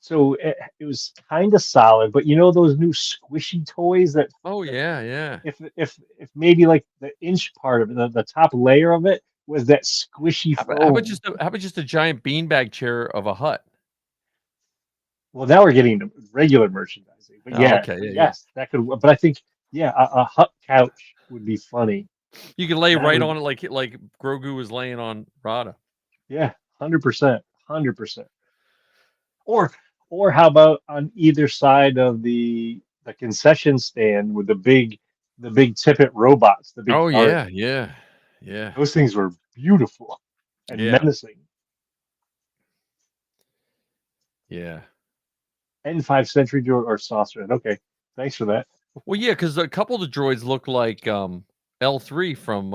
So it was kind of solid, but those new squishy toys that Oh yeah. if maybe like the inch part of it, the top layer of it was that squishy How foam. about just a giant beanbag chair of a hut? Well, now we're getting to regular merchandising, but Oh, yeah, okay, yeah. yes, that could. But I think a hut couch would be funny. You could lay That right would- on it like Grogu was laying on Rada. Yeah, 100%, 100%. Or how about on either side of the concession stand with the big tippet robots, the big Oh cars. yeah. Those things were beautiful and Yeah. menacing. Yeah. N5 Century droid or saucer. Okay, thanks for that. Well, yeah, because a couple of the droids look like L3 from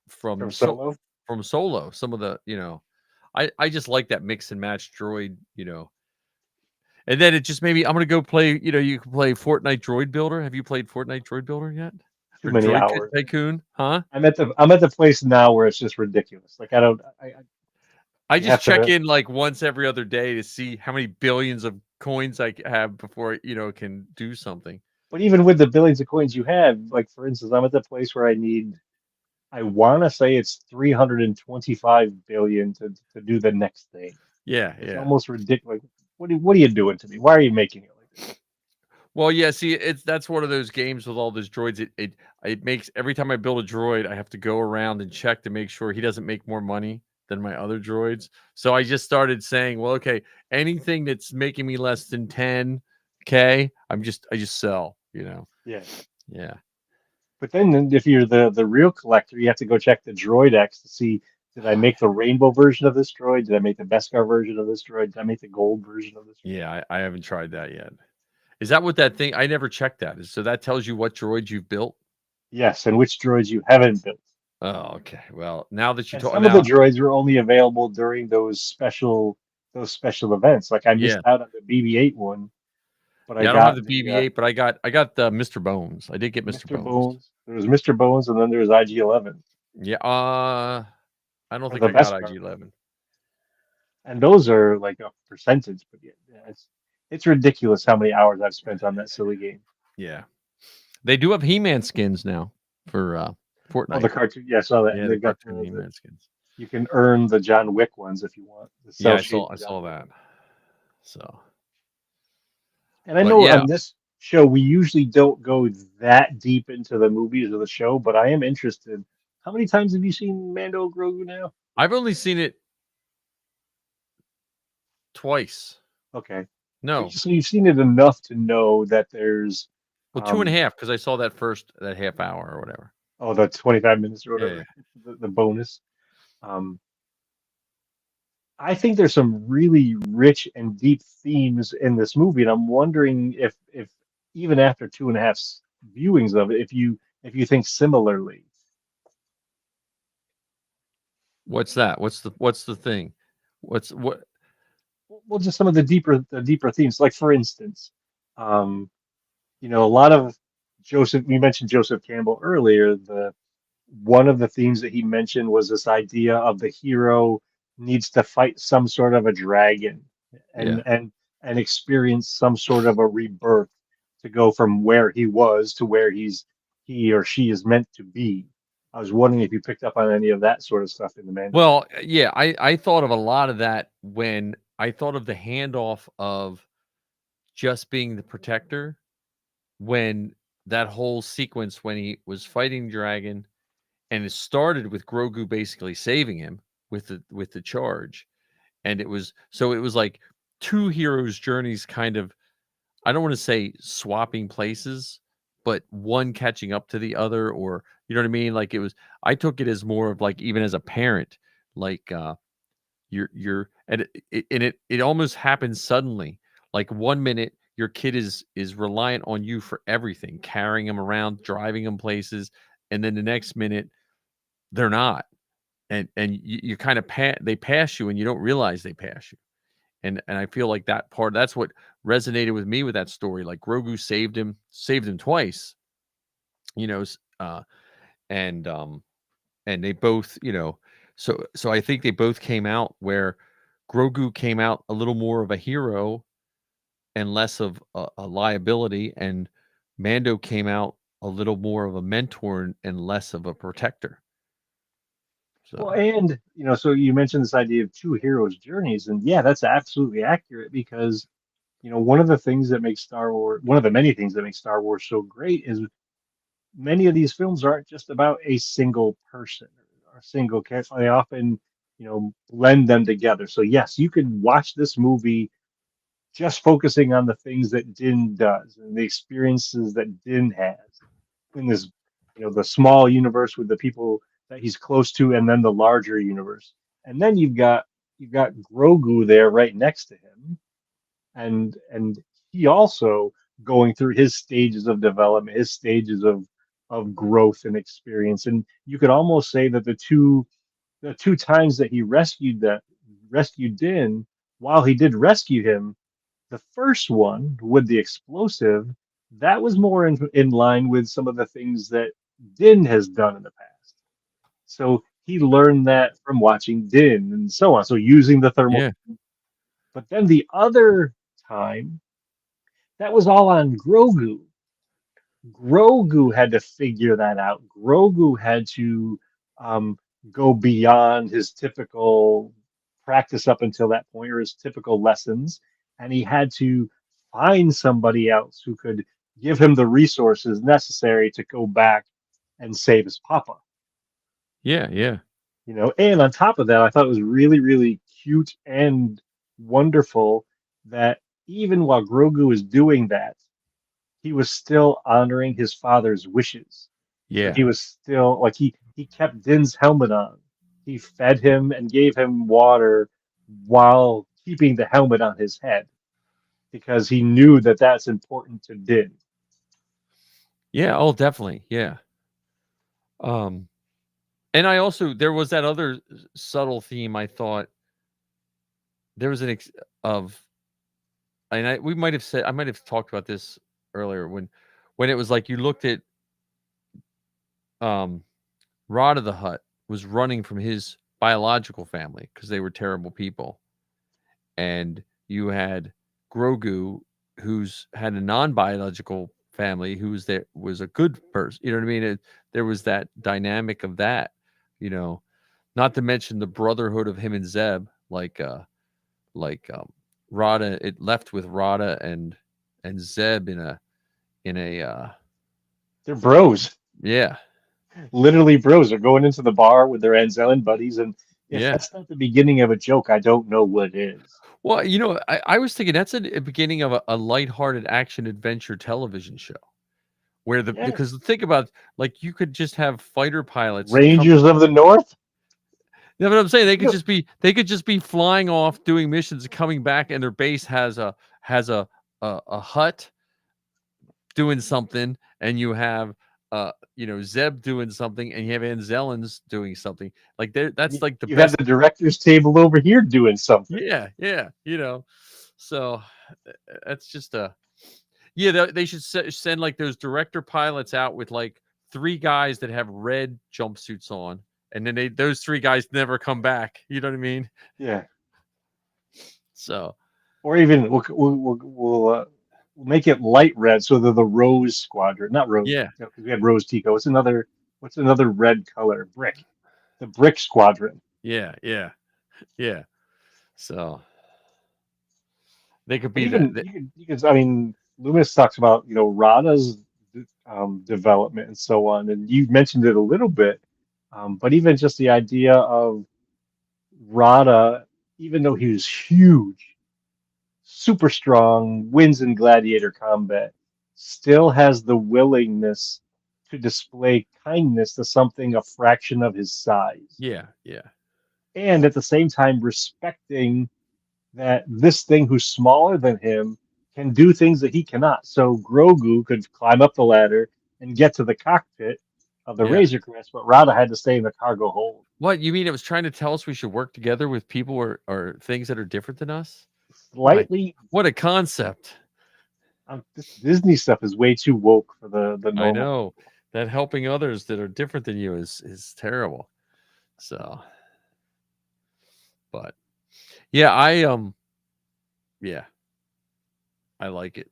From Solo. from Solo. Some of the I just like that mix and match droid. And then it just maybe I'm gonna go play. You can play Fortnite Droid Builder. Have you played Fortnite Droid Builder yet? Too Or many Droid hours. Tycoon, huh? I'm at the place now where it's just ridiculous. Like I don't. I You just have to- check in like once every other day to see how many billions of coins I have before it can do something. But even with the billions of coins you have, like for instance, I'm at the place where I want to say it's 325 billion to do the next thing. Yeah, It's yeah. almost ridiculous. What are you doing to me? Why are you making it like this? Well, yeah. See, that's one of those games with all those droids. It makes every time I build a droid, I have to go around and check to make sure he doesn't make more money than my other droids. So I just started saying, well, okay, anything that's making me less than 10K, I just sell. Yeah. Yeah. But then if you're the real collector, you have to go check the Droid X to see Did I make the rainbow version of this droid? Did I make the Beskar version of this droid? Did I make the gold version of this droid? Yeah, I haven't tried that yet. Is that what that thing? I never checked that. So that tells you what droids you've built. Yes, and which droids you haven't built. Oh, okay. Well, now that you And talk some of the now, droids were only available during those special events. Like I missed yeah, out on the BB-8 one, but I yeah. I don't have got the the BB-8, but I got the Mr. Bones. I did get Mr. Mr. Bones. Bones. There was Mr. Bones, and then there was IG-11 Yeah. I don't for think the I got Beskar. IG-11. And those are like a percentage, but yeah, it's ridiculous how many hours I've spent on that silly game. Yeah, they do have He-Man skins now for Oh, Fortnite. the cartoon. Yeah, I saw that. Yeah, And the they've got cartoon He-Man skins. you can earn the John Wick ones if you want. The Yeah, cell shaded I John saw Wick. that. So, And I but know yeah, on this show we usually don't go that deep into the movies of the show, but I am interested. How many times have you seen Mando Grogu now? I've only seen it twice. Okay. No, So you've seen it enough to know that there's well, 2.5 because I saw that half hour or whatever. the 25 minutes or Yeah, whatever, the bonus. Um, I think there's some really rich and deep themes in this movie, and I'm wondering if even after 2.5 viewings of it, if you think similarly. What's that? What's the thing? What? Well, just some of the deeper themes. Like for instance, um, a lot of Joseph. We mentioned Joseph Campbell earlier. The one of the themes that he mentioned was this idea of the hero needs to fight some sort of a dragon Yeah. and experience some sort of a rebirth to go from where he was to where he or she is meant to be. I was wondering if you picked up on any of that sort of stuff in the Mandalorian. Well, yeah, I thought of a lot of that when I thought of the handoff of just being the protector when that whole sequence when he was fighting dragon and it started with Grogu basically saving him with the charge. And it was like two heroes' journeys kind of I don't want to say swapping places, but one catching up to the other, or you know what I mean? Like it was I took it as more of like even as a parent, like you're and it almost happens suddenly. Like 1 minute your kid is reliant on you for everything, carrying them around, driving them places, and then the next minute they're not. And you kind of they pass you and you don't realize they pass you. And I feel like that's what resonated with me with that story. Like Grogu saved him twice, you know, and and they both, so I think they both came out where Grogu came out a little more of a hero and less of a liability, and Mando came out a little more of a mentor and less of a protector. Well, So and so you mentioned this idea of two heroes' journeys, and yeah, that's absolutely accurate because one of the things that makes Star Wars, one of the many things that makes Star Wars so great is many of these films aren't just about a single person or a single character. They often, blend them together. So yes, you can watch this movie just focusing on the things that Din does and the experiences that Din has in this, the small universe with the people that he's close to, and then the larger universe. And then you've got Grogu there right next to him, and he also going through his stages of development, his stages of growth and experience. And you could almost say that the two times that he rescued Din, while he did rescue him, the first one with the explosive, that was more in line with some of the things that Din has done in the past. So he learned that from watching Din and so on. So using the thermal. yeah, But then the other time, that was all on Grogu. Grogu had to figure that out. Grogu had to um, go beyond his typical practice up until that point, or his typical lessons, and he had to find somebody else who could give him the resources necessary to go back and save his papa. yeah. And on top of that, I thought it was really, really cute and wonderful that even while Grogu was doing that, he was still honoring his father's wishes. So Yeah. he was still like he kept Din's helmet on. he fed him and gave him water while keeping the helmet on his head because he knew that that's important to Din. Yeah. Oh, definitely. Yeah. Um, and I also there was that other subtle theme. I thought there was of, and we might have said I might have talked about this earlier when it was like you looked at um Rod of the Hutt was running from his biological family because they were terrible people, and you had Grogu, who's had a non-biological family, was a good person. You know what I mean? There was that dynamic of that. You know, not to mention the brotherhood of him and Zeb, Rada. It left with Rada and Zeb in a They're bros, yeah. literally bros. They're going into the bar with their Anzellan buddies, and if Yeah. that's not the beginning of a joke, I don't know what is. Well, I was thinking that's a beginning of a lighthearted action adventure television show where Yeah, because think about like you could just have fighter pilots come. Rangers of the North. You know what I'm saying? You know, They could just be flying off doing missions, coming back, and their base has a hut doing something, and you have Zeb doing something, and you have Anzellans doing something. Like that's like the you had best. the director's table over here doing something. Yeah, yeah, So that's just a they should send like those director pilots out with like 3 guys that have red jumpsuits on, and then those 3 guys never come back. You know what I mean? Yeah, So or even we'll make it light red, so they're the Rose Squadron, not Rose. yeah, Because we had Rose Tico. What's another red color? Brick. The Brick Squadron. yeah, yeah, yeah. So they could But be even that. you could, I mean, Loomis talks about Rada's development and so on, and you mentioned it a little bit. But even just the idea of Rada, even though he was huge, super strong, wins in gladiator combat, still has the willingness to display kindness to something a fraction of his size, Yeah, yeah, and at the same time respecting that this thing who's smaller than him can do things that he cannot. So Grogu could climb up the ladder and get to the cockpit of the yeah. Razor Crest, but Rada had to stay in the cargo hold. What you mean? It was trying to tell us we should work together with people or things that are different than us. Slightly, What a concept! this Disney stuff is way too woke for the I normal. know that helping others that are different than you is terrible. So, but yeah, yeah, I like it.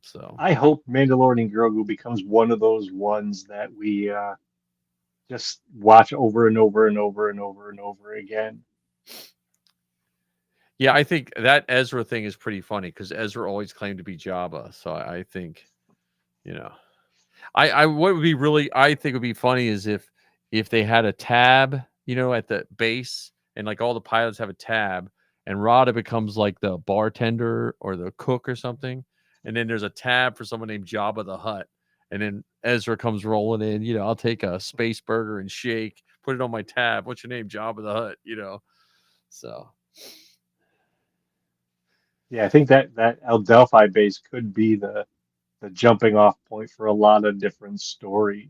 So I hope Mandalorian Grogu becomes one of those ones that we just watch over and over and over and over and over again. yeah, I think that Ezra thing is pretty funny because Ezra always claimed to be Jabba. So I think, I what would be really I think would be funny is if they had a tab, at the base and like all the pilots have a tab and Rada becomes like the bartender or the cook or something, and then there's a tab for someone named Jabba the Hutt, and then Ezra comes rolling in. I'll take a space burger and shake, put it on my tab. What's your name? Jabba the Hutt. So. Yeah, I think that El Delphi base could be the jumping off point for a lot of different stories.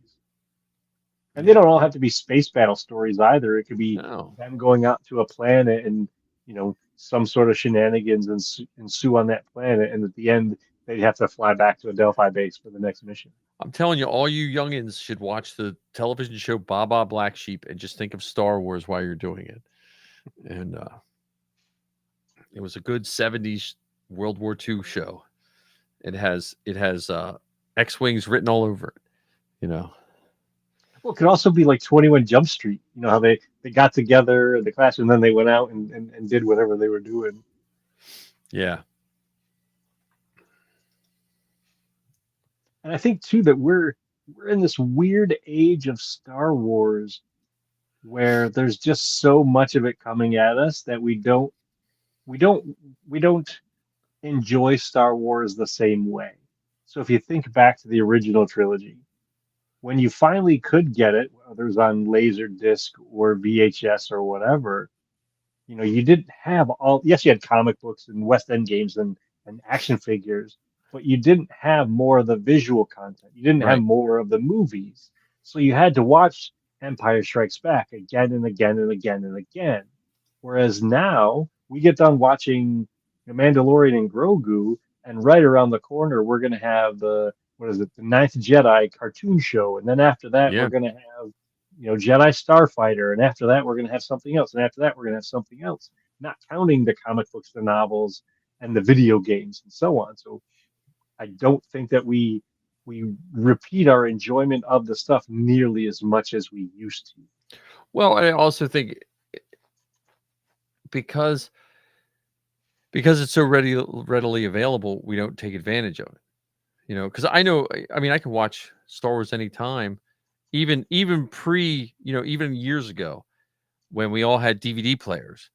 And they Yeah. don't all have to be space battle stories either. It could be No. them going out to a planet and, some sort of shenanigans ensue on that planet. And at the end, they'd have to fly back to a Delphi base for the next mission. I'm telling you, all you youngins should watch the television show Baba Black Sheep and just think of Star Wars while you're doing it. And it was a good 70s World War II show. It has X-Wings written all over it, Well, it could also be like 21 Jump Street. You know how they got together in the class and then they went out and did whatever they were doing. Yeah. And I think too that we're in this weird age of Star Wars where there's just so much of it coming at us that we don't enjoy Star Wars the same way. So if you think back to the original trilogy, when you finally could get it, whether it was on Laserdisc or VHS or whatever, you didn't have all, yes, you had comic books and West End games and action figures, but you didn't have more of the visual content. You didn't have Right. more of the movies. So you had to watch Empire Strikes Back again and again and again and again. Whereas now we get done watching The Mandalorian and Grogu, and right around the corner we're gonna have what is it, the Ninth Jedi cartoon show, and then after that we're Yeah. gonna have Jedi Starfighter, and after that we're going to have something else, and after that we're going to have something else, not counting the comic books, the novels, and the video games, and so on. So I don't think that we repeat our enjoyment of the stuff nearly as much as we used to. Well, I also think because it's so readily available, we don't take advantage of it. Because I know, I mean, I can watch Star Wars anytime, even pre, even years ago when we all had DVD players,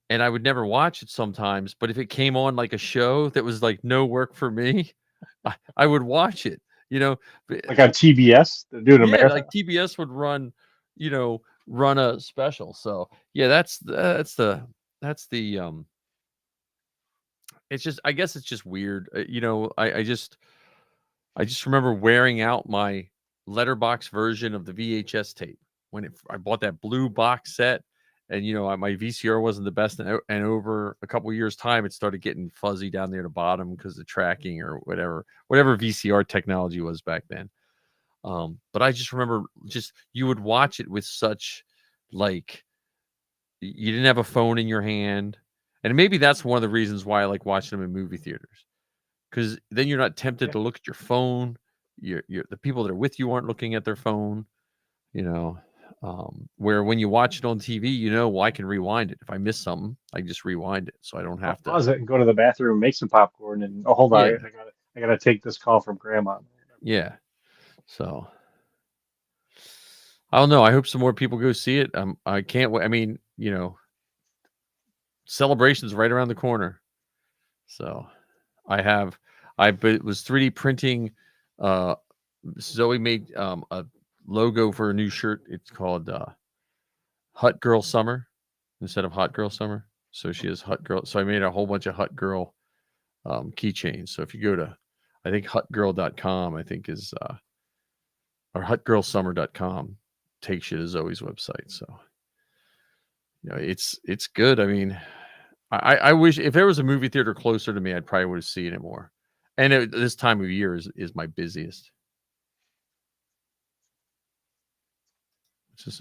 and I would never watch it sometimes. But if it came on like a show that was like no work for me, I would watch it. Like on TBS, they're doing a Yeah, marathon. like TBS would run a special. So yeah, that's the it's just, I guess it's just weird. I just remember wearing out my letterbox version of the VHS tape when I bought that blue box set, and my VCR wasn't the best, and over a couple years time, it started getting fuzzy down there at the bottom because of tracking or whatever VCR technology was back then. But I just remember, you would watch it with such, like, you didn't have a phone in your hand, and maybe that's one of the reasons why I like watching them in movie theaters, because then you're not tempted Yeah. to look at your phone. The people that are with you aren't looking at their phone. You know, where when you watch it on TV, well, I can rewind it. If I miss something, I can just rewind it, so I don't have to. Pause it and go to the bathroom, make some popcorn, and oh, hold on, Yeah, I gotta take this call from Grandma. yeah. So I don't know. I hope some more people go see it. I can't wait. I mean, celebration's right around the corner. So was 3D printing. Zoe made a logo for a new shirt. It's called Hut Girl Summer instead of Hot Girl Summer. So she is Hut Girl. So I made a whole bunch of Hut Girl keychains. So if you go to, I think hutgirl.com, I think is, or hutgirlsummer.com takes you to Zoe's website. So, it's good. I mean, I wish if there was a movie theater closer to me, I'd probably would have seen it more. And this time of year is my busiest.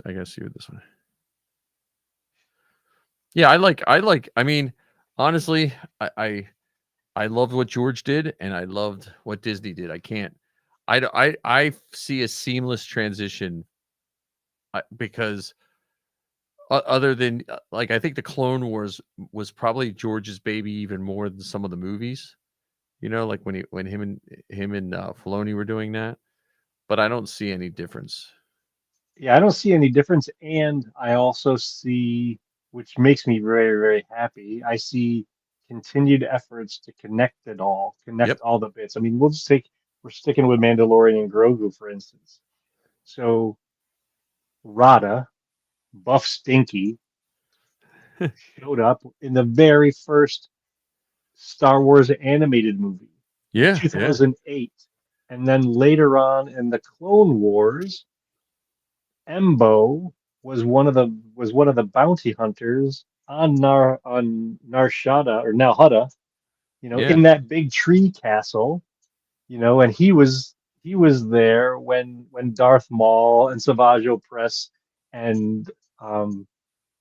I gotta see what this one. Yeah, I mean, honestly, I loved what George did, and I loved what Disney did. I see a seamless transition, because other than like, I think the Clone Wars was probably George's baby even more than some of the movies. Like when him and Filoni were doing that, but I don't see any difference. Yeah, I don't see any difference, and I also see, which makes me very, very happy. I see continued efforts to connect Yep. all the bits. I mean, we're sticking with Mandalorian and Grogu, for instance. So Rada, Buff Stinky, showed up in the very first Star Wars animated movie, Yeah. 2008, and then later on in the Clone Wars, Embo was one of the bounty hunters on Narshada or Nalhutta, Yeah. in that big tree castle, and he was there when Darth Maul and Savage Opress and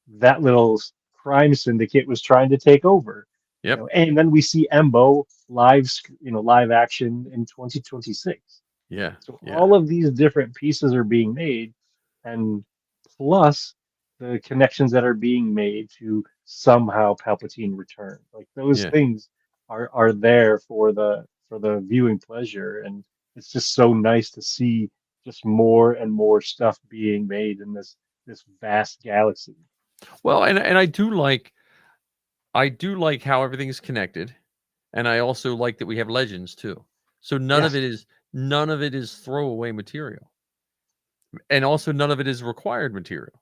that little crime syndicate was trying to take over. Yep. And then we see Embo live action in 2026. Yeah. So Yeah. all of these different pieces are being made, and plus the connections that are being made to somehow Palpatine return. Like those Yeah. things are there for the viewing pleasure, and it's just so nice to see just more and more stuff being made in this vast galaxy. Well, and I do like how everything's connected, and I also like that we have legends too. So none of Yes. it is throwaway material. and also none of it is required material.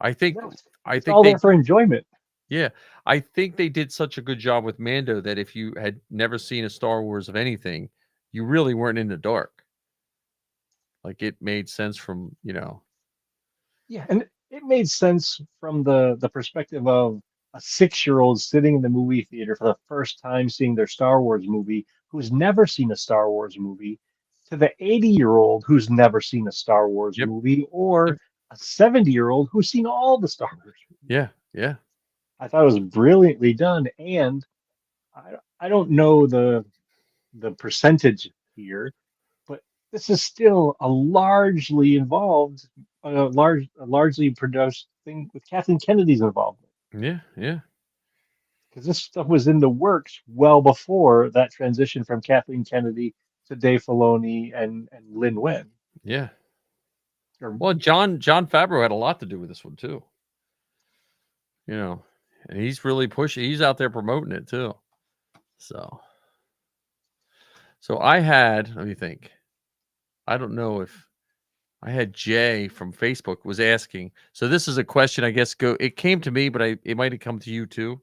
I think No, I it's think all they there for enjoyment. yeah, I think they did such a good job with Mando that if you had never seen a Star Wars of anything, you really weren't in the dark. Like it made sense from, Yeah, and it made sense from the perspective of a 6-year-old sitting in the movie theater for the first time seeing their Star Wars movie, who's never seen a Star Wars movie, to the 80-year-old who's never seen a Star Wars yep, movie, or yep, a 70-year-old who's seen all the Star Wars movies. yeah, yeah, I thought it was brilliantly done, and I don't know the percentage here, but this is still a largely involved, a largely produced thing with Kathleen Kennedy's involvement, yeah, yeah, because this stuff was in the works well before that transition from Kathleen Kennedy to Dave Filoni and Lin Wen. yeah. Or, Well, John Favreau had a lot to do with this one too. And he's really pushing. He's out there promoting it too. So I had. Let me think. I don't know if I had Jay from Facebook was asking. So this is a question. I guess it came to me, but it might have come to you too.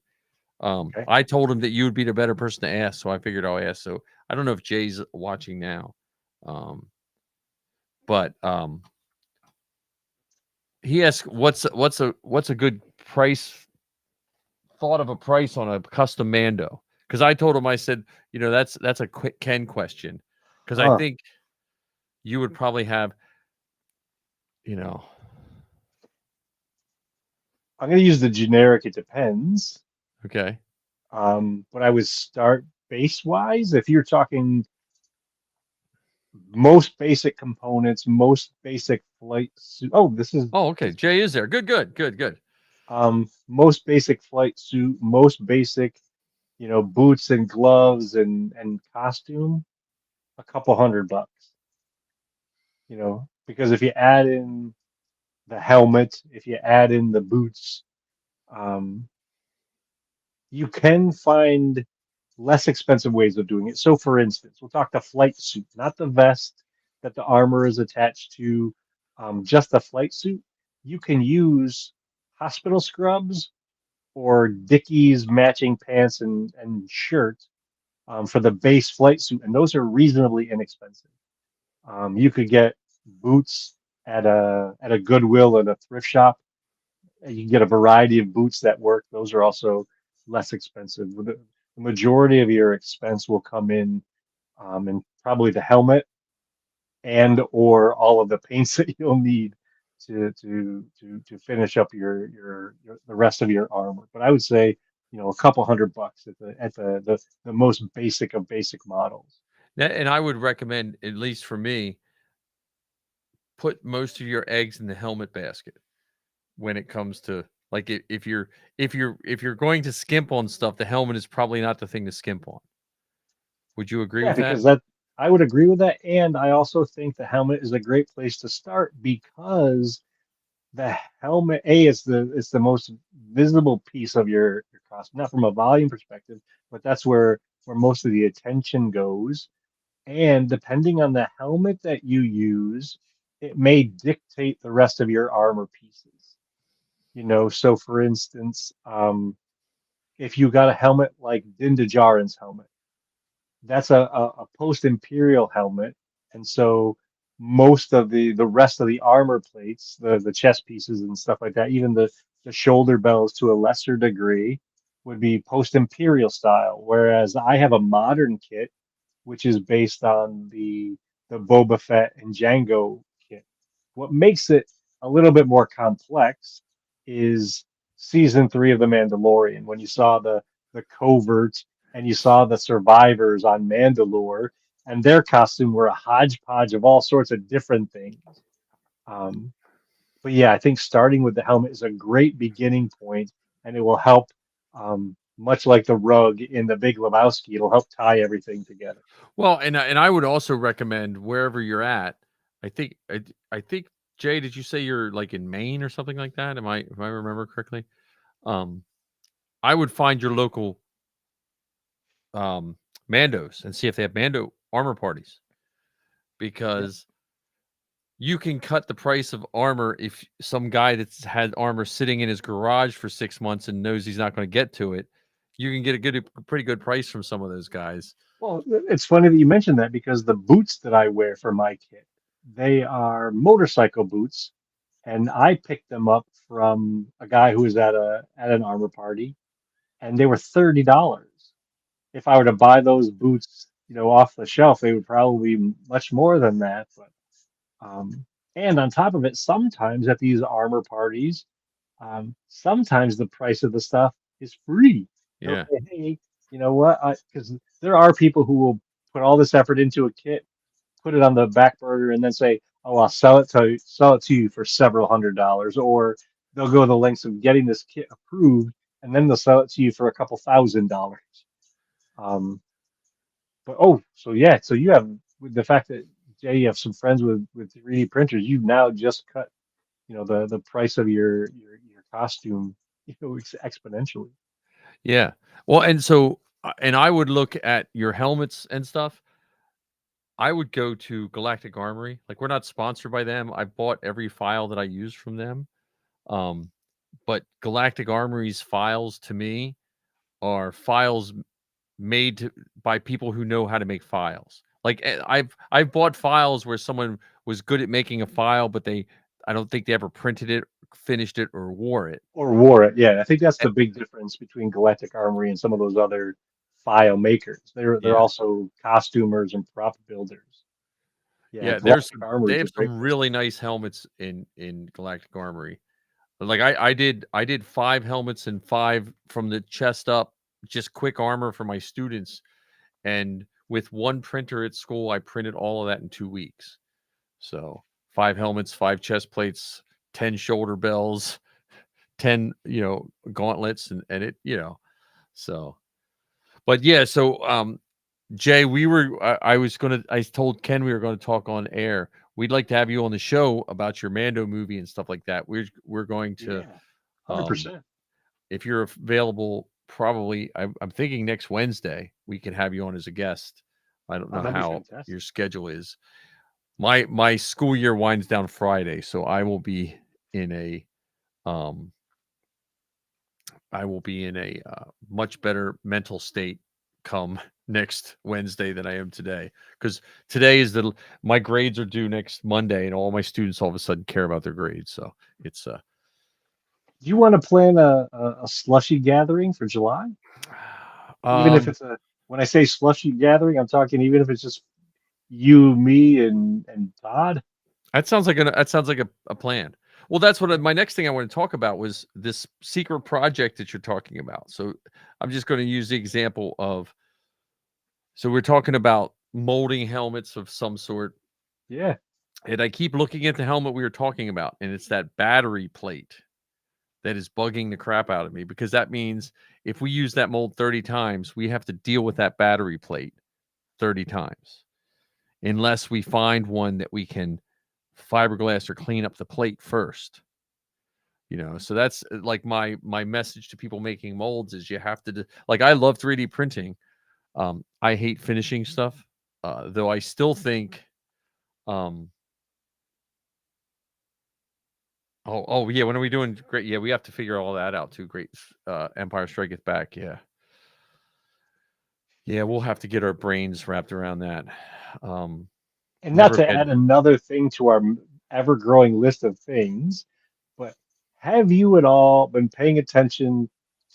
okay. I told him that you would be the better person to ask, so I figured I'll ask. So I don't know if Jay's watching now, but he asked, "What's a good price? Thought of a price on a custom Mando?" Because I told him, I said, that's a quick Ken question, because I Huh. think you would probably have, you know, I'm going to use the generic. It depends. okay, But I would start base wise. If you're talking most basic components, most basic flight suit. Oh, this is oh, okay, Jay is there. Good, good, good, good. most basic flight suit, most basic, boots and gloves and costume, a couple $100, because if you add in the helmet, if you add in the boots, um, you can find less expensive ways of doing it. So, for instance, we'll talk the flight suit, not the vest that the armor is attached to, just the flight suit. You can use hospital scrubs or Dickies matching pants and shirt, for the base flight suit, and those are reasonably inexpensive. You could get boots at a Goodwill and a thrift shop. You can get a variety of boots that work. Those are also less expensive. The majority of your expense will come in probably the helmet and or all of the paints that you'll need to finish up your the rest of your armor. But I would say, a couple $100 at the most basic of basic models. And I would recommend, at least for me, put most of your eggs in the helmet basket when it comes to, like, if you're going to skimp on stuff, the helmet is probably not the thing to skimp on. Would you agree Yeah, with that? because that I would agree with that, and I also think the helmet is a great place to start because the helmet it's the most visible piece of your costume, not from a volume perspective, but that's where most of the attention goes. And depending on the helmet that you use, it may dictate the rest of your armor pieces. So for instance, if you got a helmet like Din Djarin's helmet, that's a post-imperial helmet, and so most of the rest of the armor plates, the chest pieces and stuff like that, even the shoulder bells to a lesser degree, would be post-imperial style. Whereas I have a modern kit, which is based on the Boba Fett and Django kit. What makes it a little bit more complex is season 3 of The Mandalorian, when you saw the covert and you saw the survivors on Mandalore, and their costume were a hodgepodge of all sorts of different things. Um, but yeah, I think starting with the helmet is a great beginning point, and it will help. Much like the rug in The Big Lebowski, it'll help tie everything together. Well, and I would also recommend, wherever you're at. I think Jay, did you say you're like in Maine or something like that? If I remember correctly? Um, I would find your local Mandos and see if they have Mando armor parties, Yeah. because you can cut the price of armor if some guy that's had armor sitting in his garage for 6 months and knows he's not going to get to it. You can get a pretty good price from some of those guys. Well, it's funny that you mentioned that because the boots that I wear for my kit, they are motorcycle boots, and I picked them up from a guy who was at an armor party, and they were $30. If I were to buy those boots, off the shelf, they would probably be much more than that. But and on top of it, sometimes at these armor parties, sometimes the price of the stuff is free. They'll Yeah. say, hey, you know what? Because there are people who will put all this effort into a kit, put it on the back burner, and then say, "Oh, I'll sell it to you for several $100s," or they'll go the lengths of getting this kit approved, and then they'll sell it to you for a couple $1,000s. Um, but so yeah, so you have with the fact that Jay, you have some friends with 3D printers, you've now just cut, the price of your costume, exponentially. Yeah. Well, and so and I would look at your helmets and stuff. I would go to Galactic Armory. Like, we're not sponsored by them. I bought every file that I use from them. Um, but Galactic Armory's files to me are files made by people who know how to make files. Like, I've bought files where someone was good at making a file, but I don't think they ever printed it, finished it, or wore it. Or wore it. Yeah, I think that's And- the big difference between Galactic Armory and some of those other file makers. They're yeah. also costumers and prop builders. Yeah, Yeah, Galactic Armory they is have a great some place. really nice helmets in Galactic Armory. Like, I did 5 helmets and 5 from the chest up, just quick armor for my students. And with one printer at school, I printed all of that in 2 weeks. So 5 helmets, 5 chest plates, 10 shoulder bells, 10, gauntlets, and it, so. But yeah, so Jay, I told Ken we were going to talk on air. We'd like to have you on the show about your Mando movie and stuff like that. We're going to, Yeah, 100%. if you're available, probably I'm thinking next Wednesday we can have you on as a guest. I don't Oh, know that'd be how fantastic. your schedule is. My school year winds down Friday, so um I will be in a much better mental state come next Wednesday than I am today. Because today is my grades are due next Monday, and all my students all of a sudden care about their grades. So it's Do you want to plan a slushy gathering for July? Even if um when I say slushy gathering, I'm talking even if it's just you, me, and Todd. that sounds like a plan. Well, that's what my next thing I want to talk about was this secret project that you're talking about. So I'm just going to use the example of, so we're talking about molding helmets of some sort. Yeah. And I keep looking at the helmet we were talking about, and it's that battery plate that is bugging the crap out of me, because that means if we use that mold 30 times, we have to deal with that battery plate 30 times, unless we find one that we can fiberglass or clean up the plate first. So that's like my message to people making molds is you have to like, I love 3D printing. I hate finishing stuff, though I still think um oh yeah, when are we doing great? Yeah, we have to figure all that out too. Great, Empire Striketh Back. Yeah, we'll have to get our brains wrapped around that. Um, And not never to been. add another thing to our ever-growing list of things, but have you at all been paying attention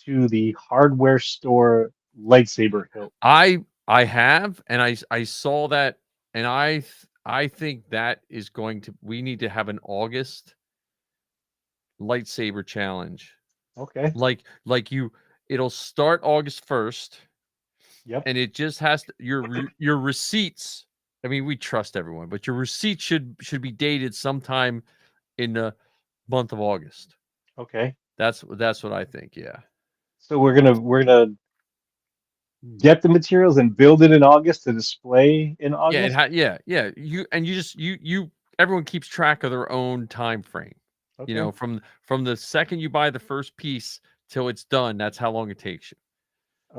to the hardware store lightsaber hilt? I have, and I saw that, and I think that is going to. We need to have an August lightsaber challenge. Okay. Like you, it'll start August 1st. Yep. And it just has to, your receipts. I mean, we trust everyone, but your receipts should be dated sometime in the month of August. Okay. That's what I think. Yeah. So we're gonna get the materials and build it in August to display in Yeah. August. Yeah. You everyone keeps track of their own time frame. Okay. From the second you buy the first piece till it's done, that's how long it takes you.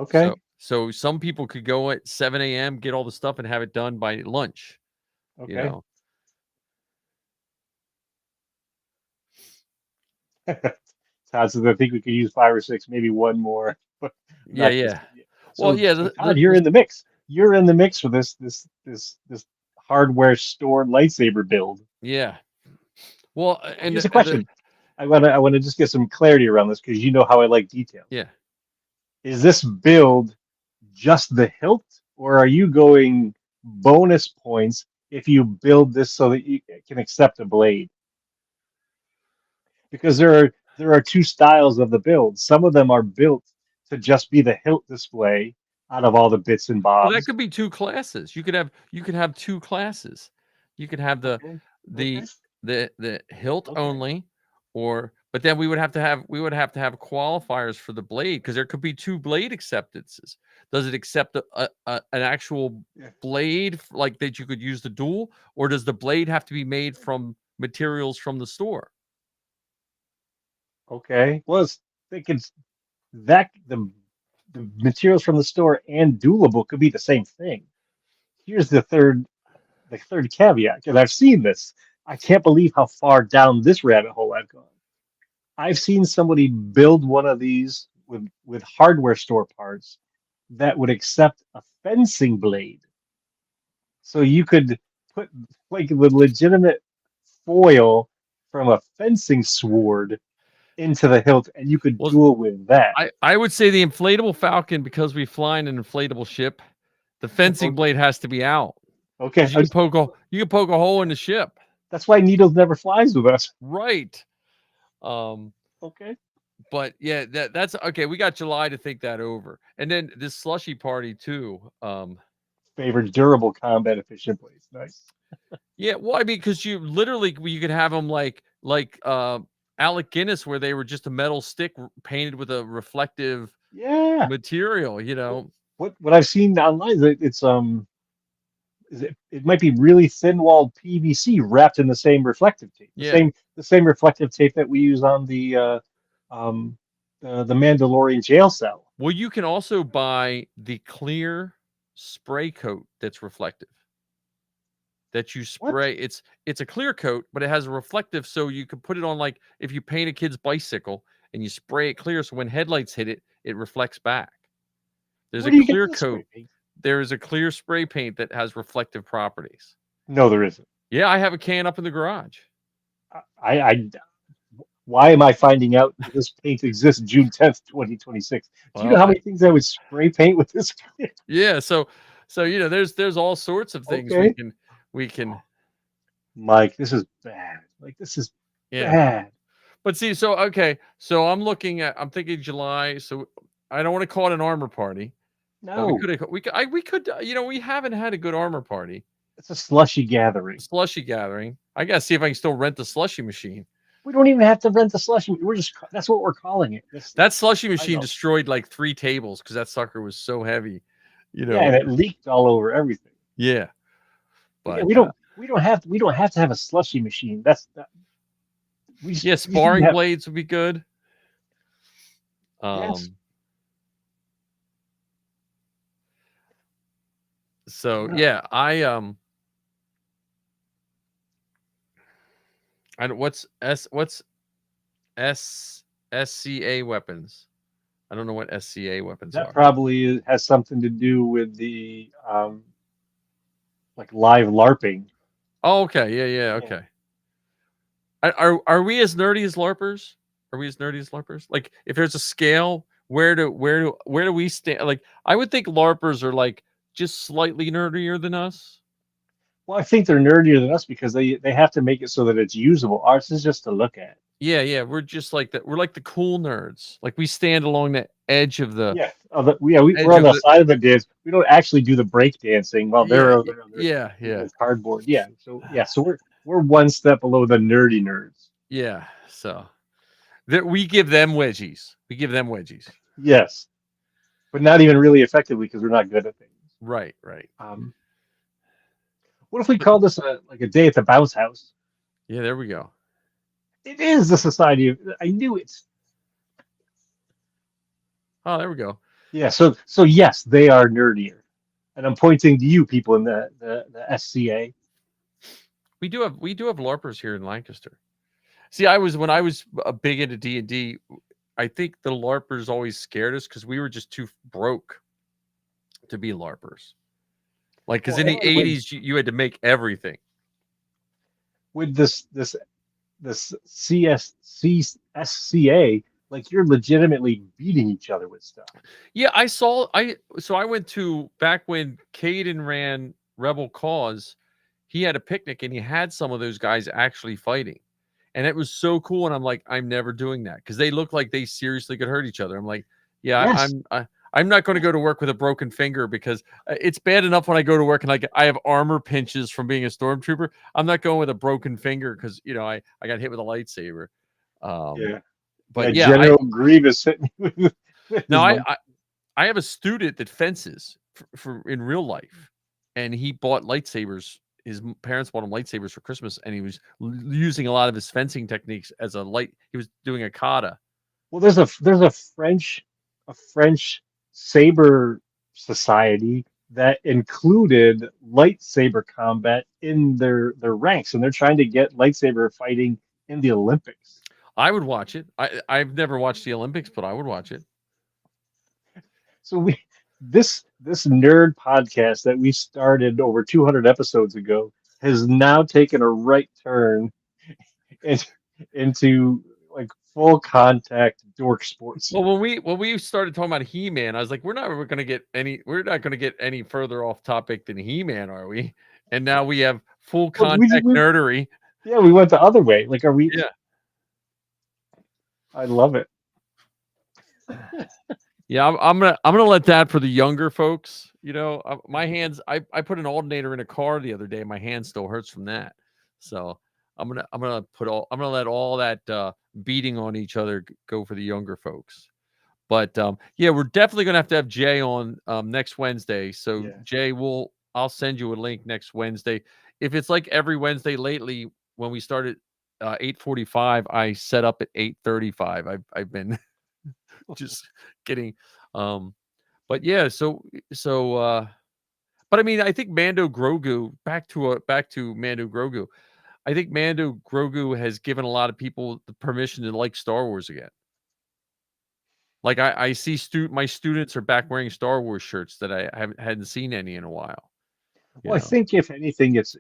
Okay. So some people could go at 7 a.m., get all the stuff and have it done by lunch, you Okay. know. Todd says, I think we could use 5 or 6, maybe one more, but Yeah, not just. yeah. So, Well, yeah. so Todd, you're in the mix. You're in the mix for this hardware store lightsaber build. Yeah. Well, and Here's a question. I wanna just get some clarity around this because you know how I like details. yeah. Is this build just the hilt, or are you going bonus points if you build this so that you can accept a blade? Because there are two styles of the build. Some of them are built to just be the hilt display out of all the bits and Well, that bobs. could be two classes. You could have two classes. You could have the Okay. the the hilt Okay. only, but then we would have to have qualifiers for the blade because there could be two blade acceptances. Does it accept an actual Yeah. blade like that you could use the duel, or does the blade have to be made from materials from the store? Okay. Well, they could that the materials from the store and doable could be the same thing. Here's the third caveat, because I've seen this. I can't believe how far down this rabbit hole I've gone. I've seen somebody build one of these with hardware store parts that would accept a fencing blade. So you could put like the legitimate foil from a fencing sword into the hilt, and you could Well, duel with that. I would say the inflatable Falcon, because we fly in an inflatable ship, the fencing blade has to be out. Okay, You can poke a hole in the ship. that's why Needles never flies with us. Right. Okay. But yeah, that's okay. We got July to think that over. And then this slushy party too. Favorite durable combat efficient blades. Nice. Yeah, well, I mean, because you could have them like Alec Guinness, where they were just a metal stick painted with a reflective material, What I've seen online is it might be really thin walled PVC wrapped in the same reflective tape. The same reflective tape that we use on the Mandalorian jail cell. Well, you can also buy the clear spray coat that's reflective. That you spray. It's a clear coat, but it has a reflective, so you can put it on, like if you paint a kid's bicycle and you spray it clear, so when headlights hit it, it reflects back. There's a clear coat. There is a clear spray paint that has reflective properties. No, there isn't. Yeah, I have a can up in the garage. Why am I finding out that this paint exists June 10th, 2026? Do you know how many things I would spray paint with this? Yeah, so there's all sorts of things we can. Mike, this is bad. Like, this is bad. But see, so I'm thinking July. So I don't want to call it an armor party. No, we could we haven't had a good armor party. It's a slushy gathering. I gotta see if I can still rent the slushy machine. We don't even have to rent the slushy. That's what we're calling it. That slushy machine destroyed like 3 tables because that sucker was so heavy. Yeah, and it leaked all over everything. Yeah. But we don't have to have a slushy machine. Sparring blades would be good. Yes. So yeah, what's SCA weapons? I don't know what SCA weapons are. That probably has something to do with the like live LARPing. Oh, okay. Yeah. Okay. Are we as nerdy as LARPers? Like, if there's a scale, where do we stand? Like, I would think LARPers are like just slightly nerdier than us. Well, I think they're nerdier than us because they have to make it so that it's usable. Ours is just to look at. Yeah. We're just like that. We're like the cool nerds. Like, we stand along the edge of the. We're on the side of the dance. We don't actually do the break dancing while they're over there. Yeah. Cardboard. So we're one step below the nerdy nerds. Yeah. So we give them wedgies. Yes, but not even really effectively because we're not good at things. Right. What if we call this a day at the bounce house? Yeah, there we go. It is the society of. I knew it. Oh, there we go. Yeah. So yes, they are nerdier, and I'm pointing to you people in the SCA. We do have LARPers here in Lancaster, See, when I was big into D&D, I think the LARPers always scared us because we were just too broke to be LARPers. Like, because Well, in the and 80s, you had to make everything. with this CSCA, like you're legitimately beating each other with stuff. Yeah, so I went to back when Caden ran Rebel Cause, he had a picnic and he had some of those guys actually fighting. And it was so cool. And I'm like, I'm never doing that because they look like they seriously could hurt each other. I'm like, yeah, Yes. I'm not going to go to work with a broken finger because it's bad enough when I go to work and like I have armor pinches from being a stormtrooper. I'm not going with a broken finger because I got hit with a lightsaber. Yeah. But Yeah, General Grievous hit me with no, his light. I have a student that fences for in real life, and he bought lightsabers. His parents bought him lightsabers for Christmas, and he was using a lot of his fencing techniques as a light. He was doing a kata. Well, there's a French saber society that included lightsaber combat in their ranks, and they're trying to get lightsaber fighting in the Olympics. I would watch it. I've never watched the Olympics, but I would watch it. So this nerd podcast that we started over 200 episodes ago has now taken a right turn into like full contact dork sports. Well, when we started talking about He-Man, I was like, we're not going to get any further off topic than He-Man, are we? And now we have full Well, contact nerdery. Yeah, we went the other way. Like, are we? Yeah. I love it. Yeah, I'm gonna let that for the younger folks. My hands. I put an alternator in a car the other day. My hand still hurts from that. So I'm gonna let all that beating on each other go for the younger folks. But yeah, we're definitely gonna have Jay on next Wednesday. So Yeah. Jay, I'll send you a link next Wednesday. If it's like every Wednesday lately, when we started 8:45, I set up at 8:35. I've been just kidding. But yeah, but I mean, I think Mando Grogu, back to Mando Grogu. I think Mando Grogu has given a lot of people the permission to like Star Wars again. Like I see my students are back wearing Star Wars shirts that I hadn't seen any in a while. Well, I think if anything, it's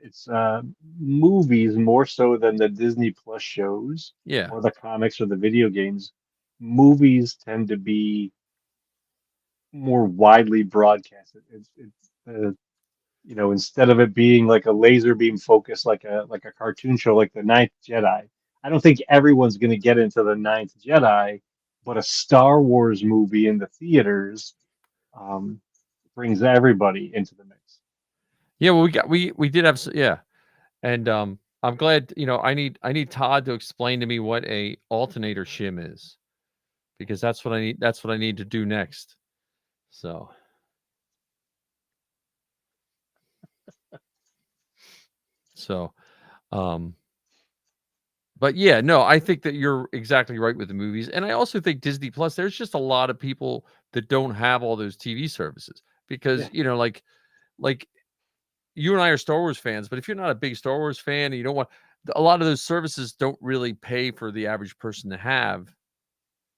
movies more so than the Disney Plus shows, Yeah. or the comics or the video games. Movies tend to be more widely broadcasted. Instead of it being like a laser beam focus, like a cartoon show, like the Ninth Jedi. I don't think everyone's going to get into the Ninth Jedi, but a Star Wars movie in the theaters brings everybody into the mix. Yeah, well, we did have yeah, and I'm glad. I need Todd to explain to me what a alternator shim is, because that's what I need. That's what I need to do next. So. But yeah, no, I think that you're exactly right with the movies. And I also think Disney Plus, there's just a lot of people that don't have all those TV services because, Yeah. like you and I are Star Wars fans, but if you're not a big Star Wars fan and you don't want, a lot of those services don't really pay for the average person to have,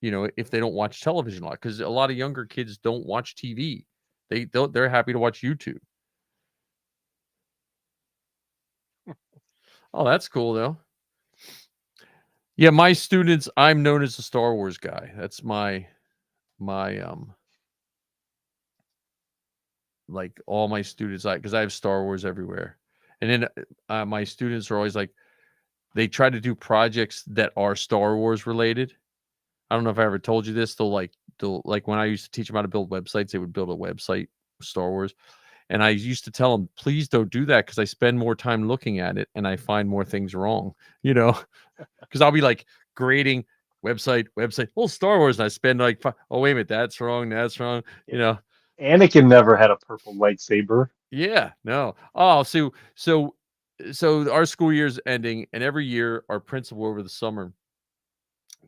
if they don't watch television a lot, because a lot of younger kids don't watch TV. They're happy to watch YouTube. Oh, that's cool though. Yeah, my students, I'm known as the Star Wars guy. That's my like all my students, because I have Star Wars everywhere. And then my students are always like, they try to do projects that are Star Wars related. I don't know if I ever told you this. They'll like when I used to teach them how to build websites, they would build a website Star Wars. And I used to tell them, please don't do that because I spend more time looking at it and I find more things wrong, because I'll be like grading website, well, Star Wars, and I spend like, oh, wait a minute, that's wrong. Anakin never had a purple lightsaber. Yeah, no. Oh, so our school year's ending, and every year our principal over the summer,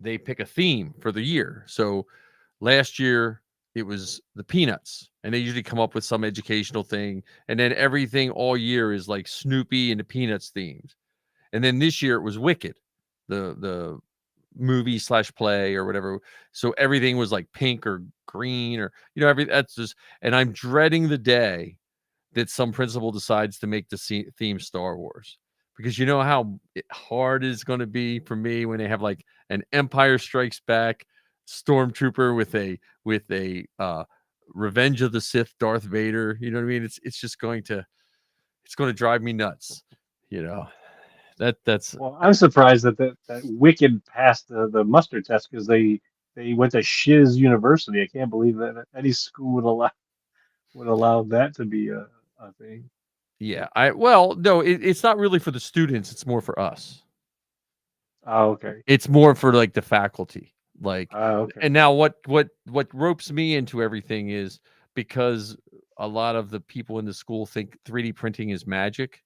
they pick a theme for the year. So last year it was the Peanuts, and they usually come up with some educational thing, and then everything all year is like Snoopy and the Peanuts themes. And then this year it was Wicked, the movie / play or whatever. So everything was like pink or green or that's just. And I'm dreading the day that some principal decides to make the theme Star Wars, because you know how hard it's going to be for me when they have like an Empire Strikes Back stormtrooper with a Revenge of the Sith Darth Vader. You know what I mean? It's just going to drive me nuts. You know, that's Well, I'm surprised that Wicked passed the muster test, because they went to Shiz University. I can't believe that any school would allow that to be a thing. yeah. Well, no, it's not really for the students. It's more for us. Oh, okay. It's more for like the faculty. Like, Okay. and now what ropes me into everything is because a lot of the people in the school think 3D printing is magic.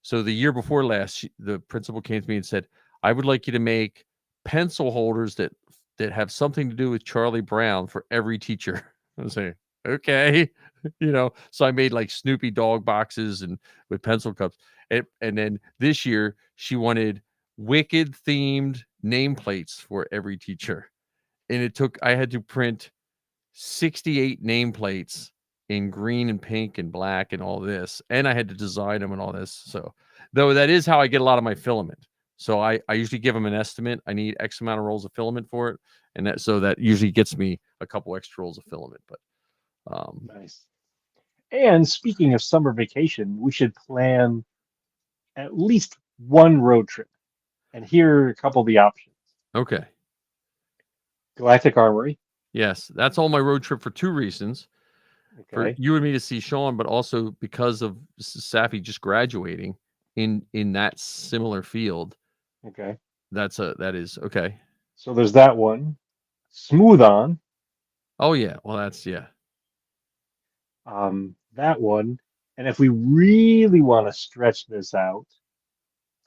So the year before last, the principal came to me and said, "I would like you to make pencil holders that have something to do with Charlie Brown for every teacher." I was saying, "Okay," So I made like Snoopy dog boxes and with pencil cups, and then this year she wanted Wicked themed nameplates for every teacher, and I had to print 68 nameplates in green and pink and black and all this, and I had to design them and all this. So, though that is how I get a lot of my filament. So I usually give them an estimate. I need X amount of rolls of filament for it, and that usually gets me a couple extra rolls of filament. But Nice. And speaking of summer vacation, we should plan at least one road trip. And here are a couple of the options. okay, Galactic Armory. yes, that's all my road trip for 2 reasons: for Okay. you and me to see Sean, but also because of Safi just graduating in that similar field. Okay. That is okay. So there's that one. Smooth On. Oh yeah, well yeah. That one. And if we really want to stretch this out,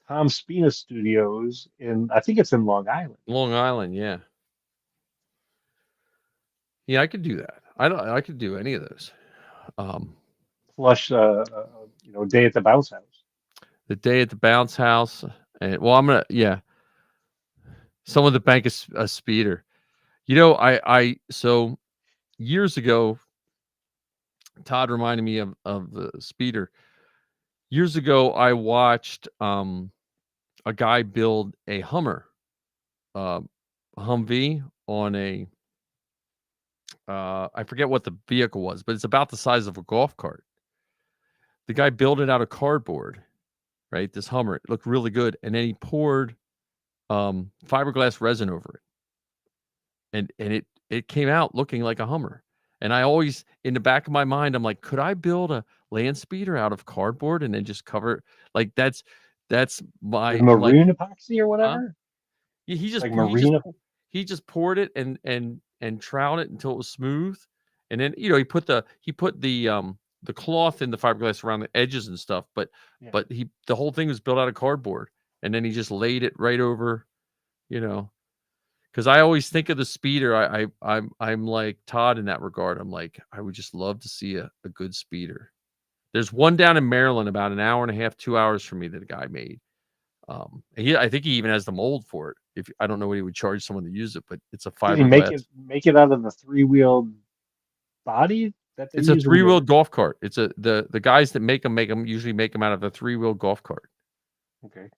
Tom Spina Studios I think it's in Long Island. Long Island, yeah. Yeah, I could do that. I could do any of those. Plus, Day at the Bounce House. The day at the bounce house, and I'm gonna someone to bank a speeder. So years ago, Todd reminded me of the speeder. Years ago, I watched a guy build a Hummer, a Humvee on a I forget what the vehicle was, but it's about the size of a golf cart. The guy built it out of cardboard, right? This Hummer, it looked really good, and then he poured fiberglass resin over it, and it came out looking like a Hummer. And I always, in the back of my mind, I'm like, could I build a land speeder out of cardboard and then just cover it? Like that's my With marine epoxy or huh? whatever. Yeah, Like marine. he just poured it and troweled it until it was smooth, and then he put the cloth in the fiberglass around the edges and stuff, but Yeah. the whole thing was built out of cardboard, and then he just laid it right over, because I always think of the speeder. I'm like Todd in that regard. I'm like, I would just love to see a good speeder. There's one down in Maryland about an hour and a half, 2 hours from me that a guy made. I think he even has the mold for it. If I don't know what he would charge someone to use it, but it's a Did he fiberglass. make it out of the 3-wheeled body that they It's a use? 3-wheeled golf cart. It's the guys that make them usually make them out of a 3-wheeled golf cart. Okay.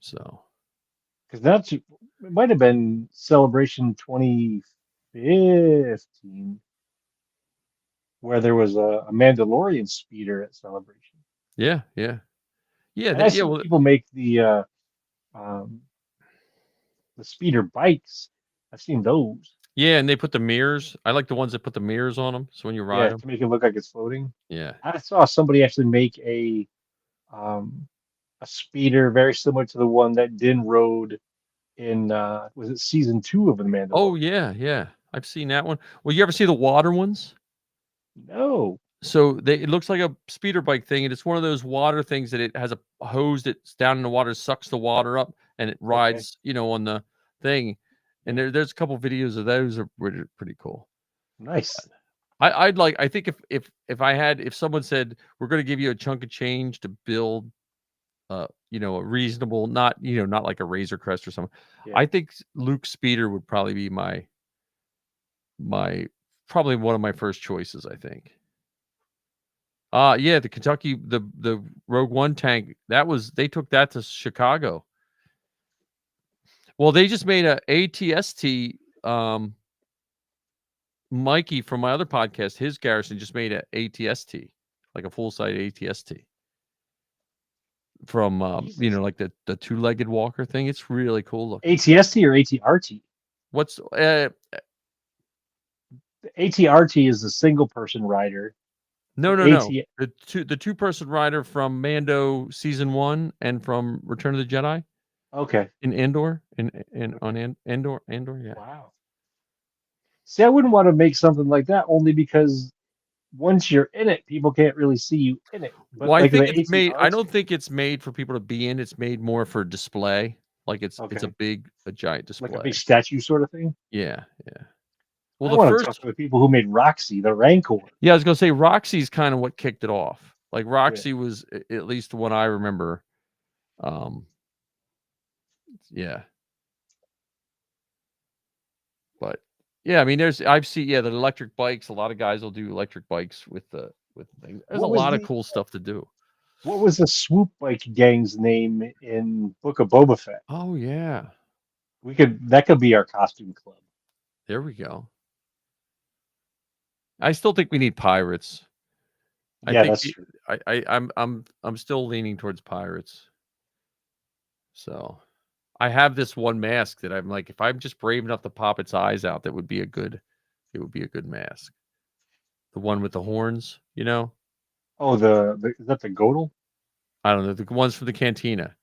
So Because it might have been Celebration 2015, where there was a Mandalorian speeder at Celebration. yeah. And I see people make um, the speeder bikes. I've seen those. Yeah, and they put the mirrors. I like the ones that put the mirrors on them, so when you ride them. To make it look like it's floating. Yeah. I saw somebody actually make a speeder very similar to the one that Din rode in was it season 2 of The Mandalorian? Oh yeah. I've seen that one. Well, you ever see the water ones? No. So it looks like a speeder bike thing, and it's one of those water things that it has a hose that's down in the water, sucks the water up, and it rides, on the thing. And there's a couple videos of those are pretty cool. Nice. I think if someone said we're going to give you a chunk of change to build you know, a reasonable, not, you know, not like a Razor Crest or something. Yeah. I think Luke Speeder would probably be probably one of my first choices, I think. Yeah, the Kentucky, the Rogue One tank, they took that to Chicago. Well, they just made a ATST. Mikey from my other podcast, his garrison just made a ATST, like a full side ATST from you know, like the two-legged walker thing. It's really cool looking. ATST or ATRT? What's The ATRT is the single person rider. no. The The two-person rider from Mando season 1 and from Return of the Jedi Okay. in Andor on Andor, yeah. Wow. See, I wouldn't want to make something like that only because once you're in it, people can't really see you in it. But Well, I like the think it's made. I ATRT, don't think it's made for people to be in. It's made more for display. Like it's okay, a giant display. like a big statue sort of thing. Yeah. I Well, the want to first, talk to the people who made Roxy, the Rancor. yeah, I was gonna say Roxy's kind of what kicked it off. Like Yeah. Roxy was, at least what I remember. Yeah. But yeah, I mean, I've seen, the electric bikes. A lot of guys will do electric bikes with things. There's a What was lot of the cool stuff to do. what was the swoop bike gang's name in Book of Boba Fett? Oh yeah, That could be our costume club. there we go. I still think we need pirates. I Yeah, think that's true. I'm still leaning towards pirates. So I have this one mask that I'm like, if I'm just brave enough to pop its eyes out, it would be a good mask. The one with the horns, you know? Oh, is that the Godel? I don't know, the ones from the cantina.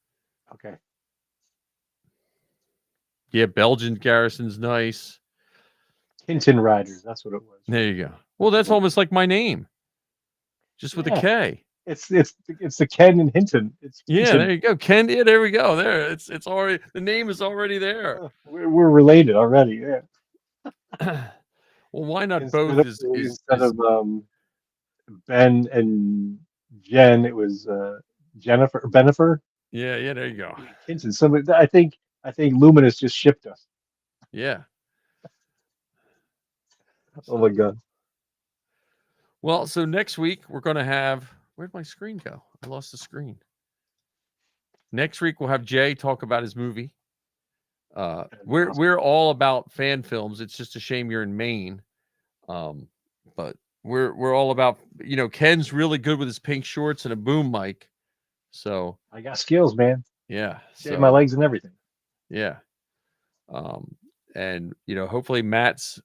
Okay. Yeah, Belgian garrison's nice. Hinton Riders, that's what it was. There you go. Well, that's almost like my name. Just with a Yeah. K. It's the Ken and Hinton. It's Yeah, Hinton. there you go. Ken, yeah, there we go. There. It's already, the name is already there. We're related already. Yeah. Well, why not Instead both of, Ben and Jen, it was Benifer. yeah, there you go. Hinton. Somebody, I think Luminous just shipped us. Yeah. Oh my god. Well, so next week we're going to have, where'd my screen go? I lost the screen. Next week we'll have Jay talk about his movie. We're all about fan films. It's just a shame you're in Maine. But we're all about, you know, Ken's really good with his pink shorts and a boom mic. So I got skills, man. yeah. Shave my legs and everything. Yeah. And you know, hopefully Matt's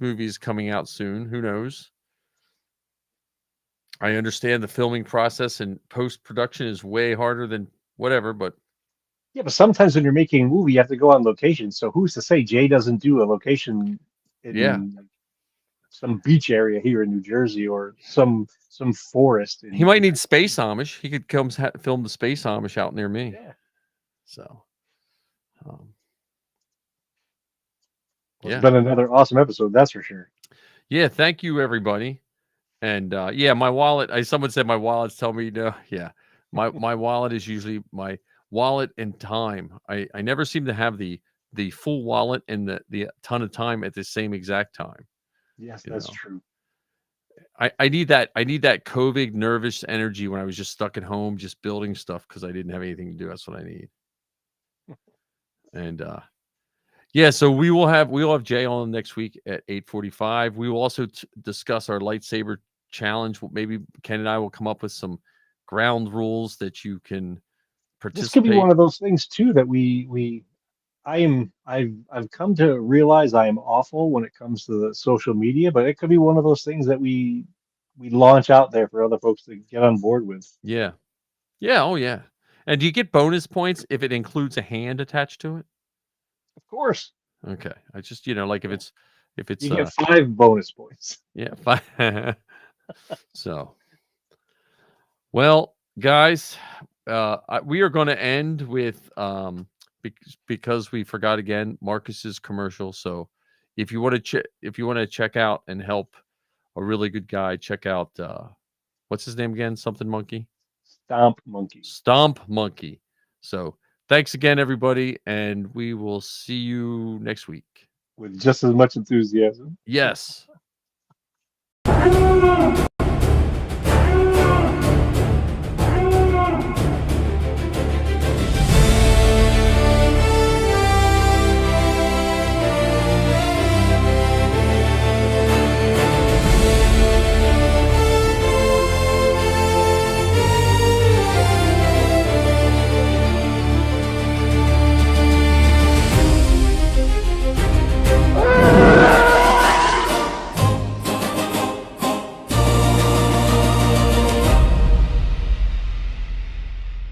movie is coming out soon. Who knows? I understand the filming process and post-production is way harder than whatever, but Yeah, but sometimes when you're making a movie, you have to go on location. So who's to say Jay doesn't do a location in like, some beach area here in New Jersey or some forest? He might need space Amish. He could come film the space Amish out near me. Yeah. So, It's been another awesome episode, that's for sure. Yeah, thank you everybody. And yeah, my wallet. Someone said my wallet's telling me no. Yeah, my wallet is usually my wallet and time. I never seem to have the full wallet and the ton of time at the same exact time. Yes, that's true. I need that COVID nervous energy when I was just stuck at home, just building stuff because I didn't have anything to do. That's what I need. And yeah, so we'll have Jay on next week at 8:45. We will also discuss our lightsaber challenge. Maybe Ken and I will come up with some ground rules that you can participate. This could be one of those things too that I've come to realize I am awful when it comes to the social media, but it could be one of those things that we launch out there for other folks to get on board with. Yeah. Oh yeah. And do you get bonus points if it includes a hand attached to it? Of course. Okay. I just, you know, like if it's you get 5 bonus points. Yeah, 5. So, well, guys, we are going to end with because we forgot again Marcus's commercial. So, if you want to check out and help a really good guy, check out what's his name again? Something Monkey. Stomp Monkey. Stomp Monkey. So thanks again, everybody, and we will see you next week. With just as much enthusiasm. Yes.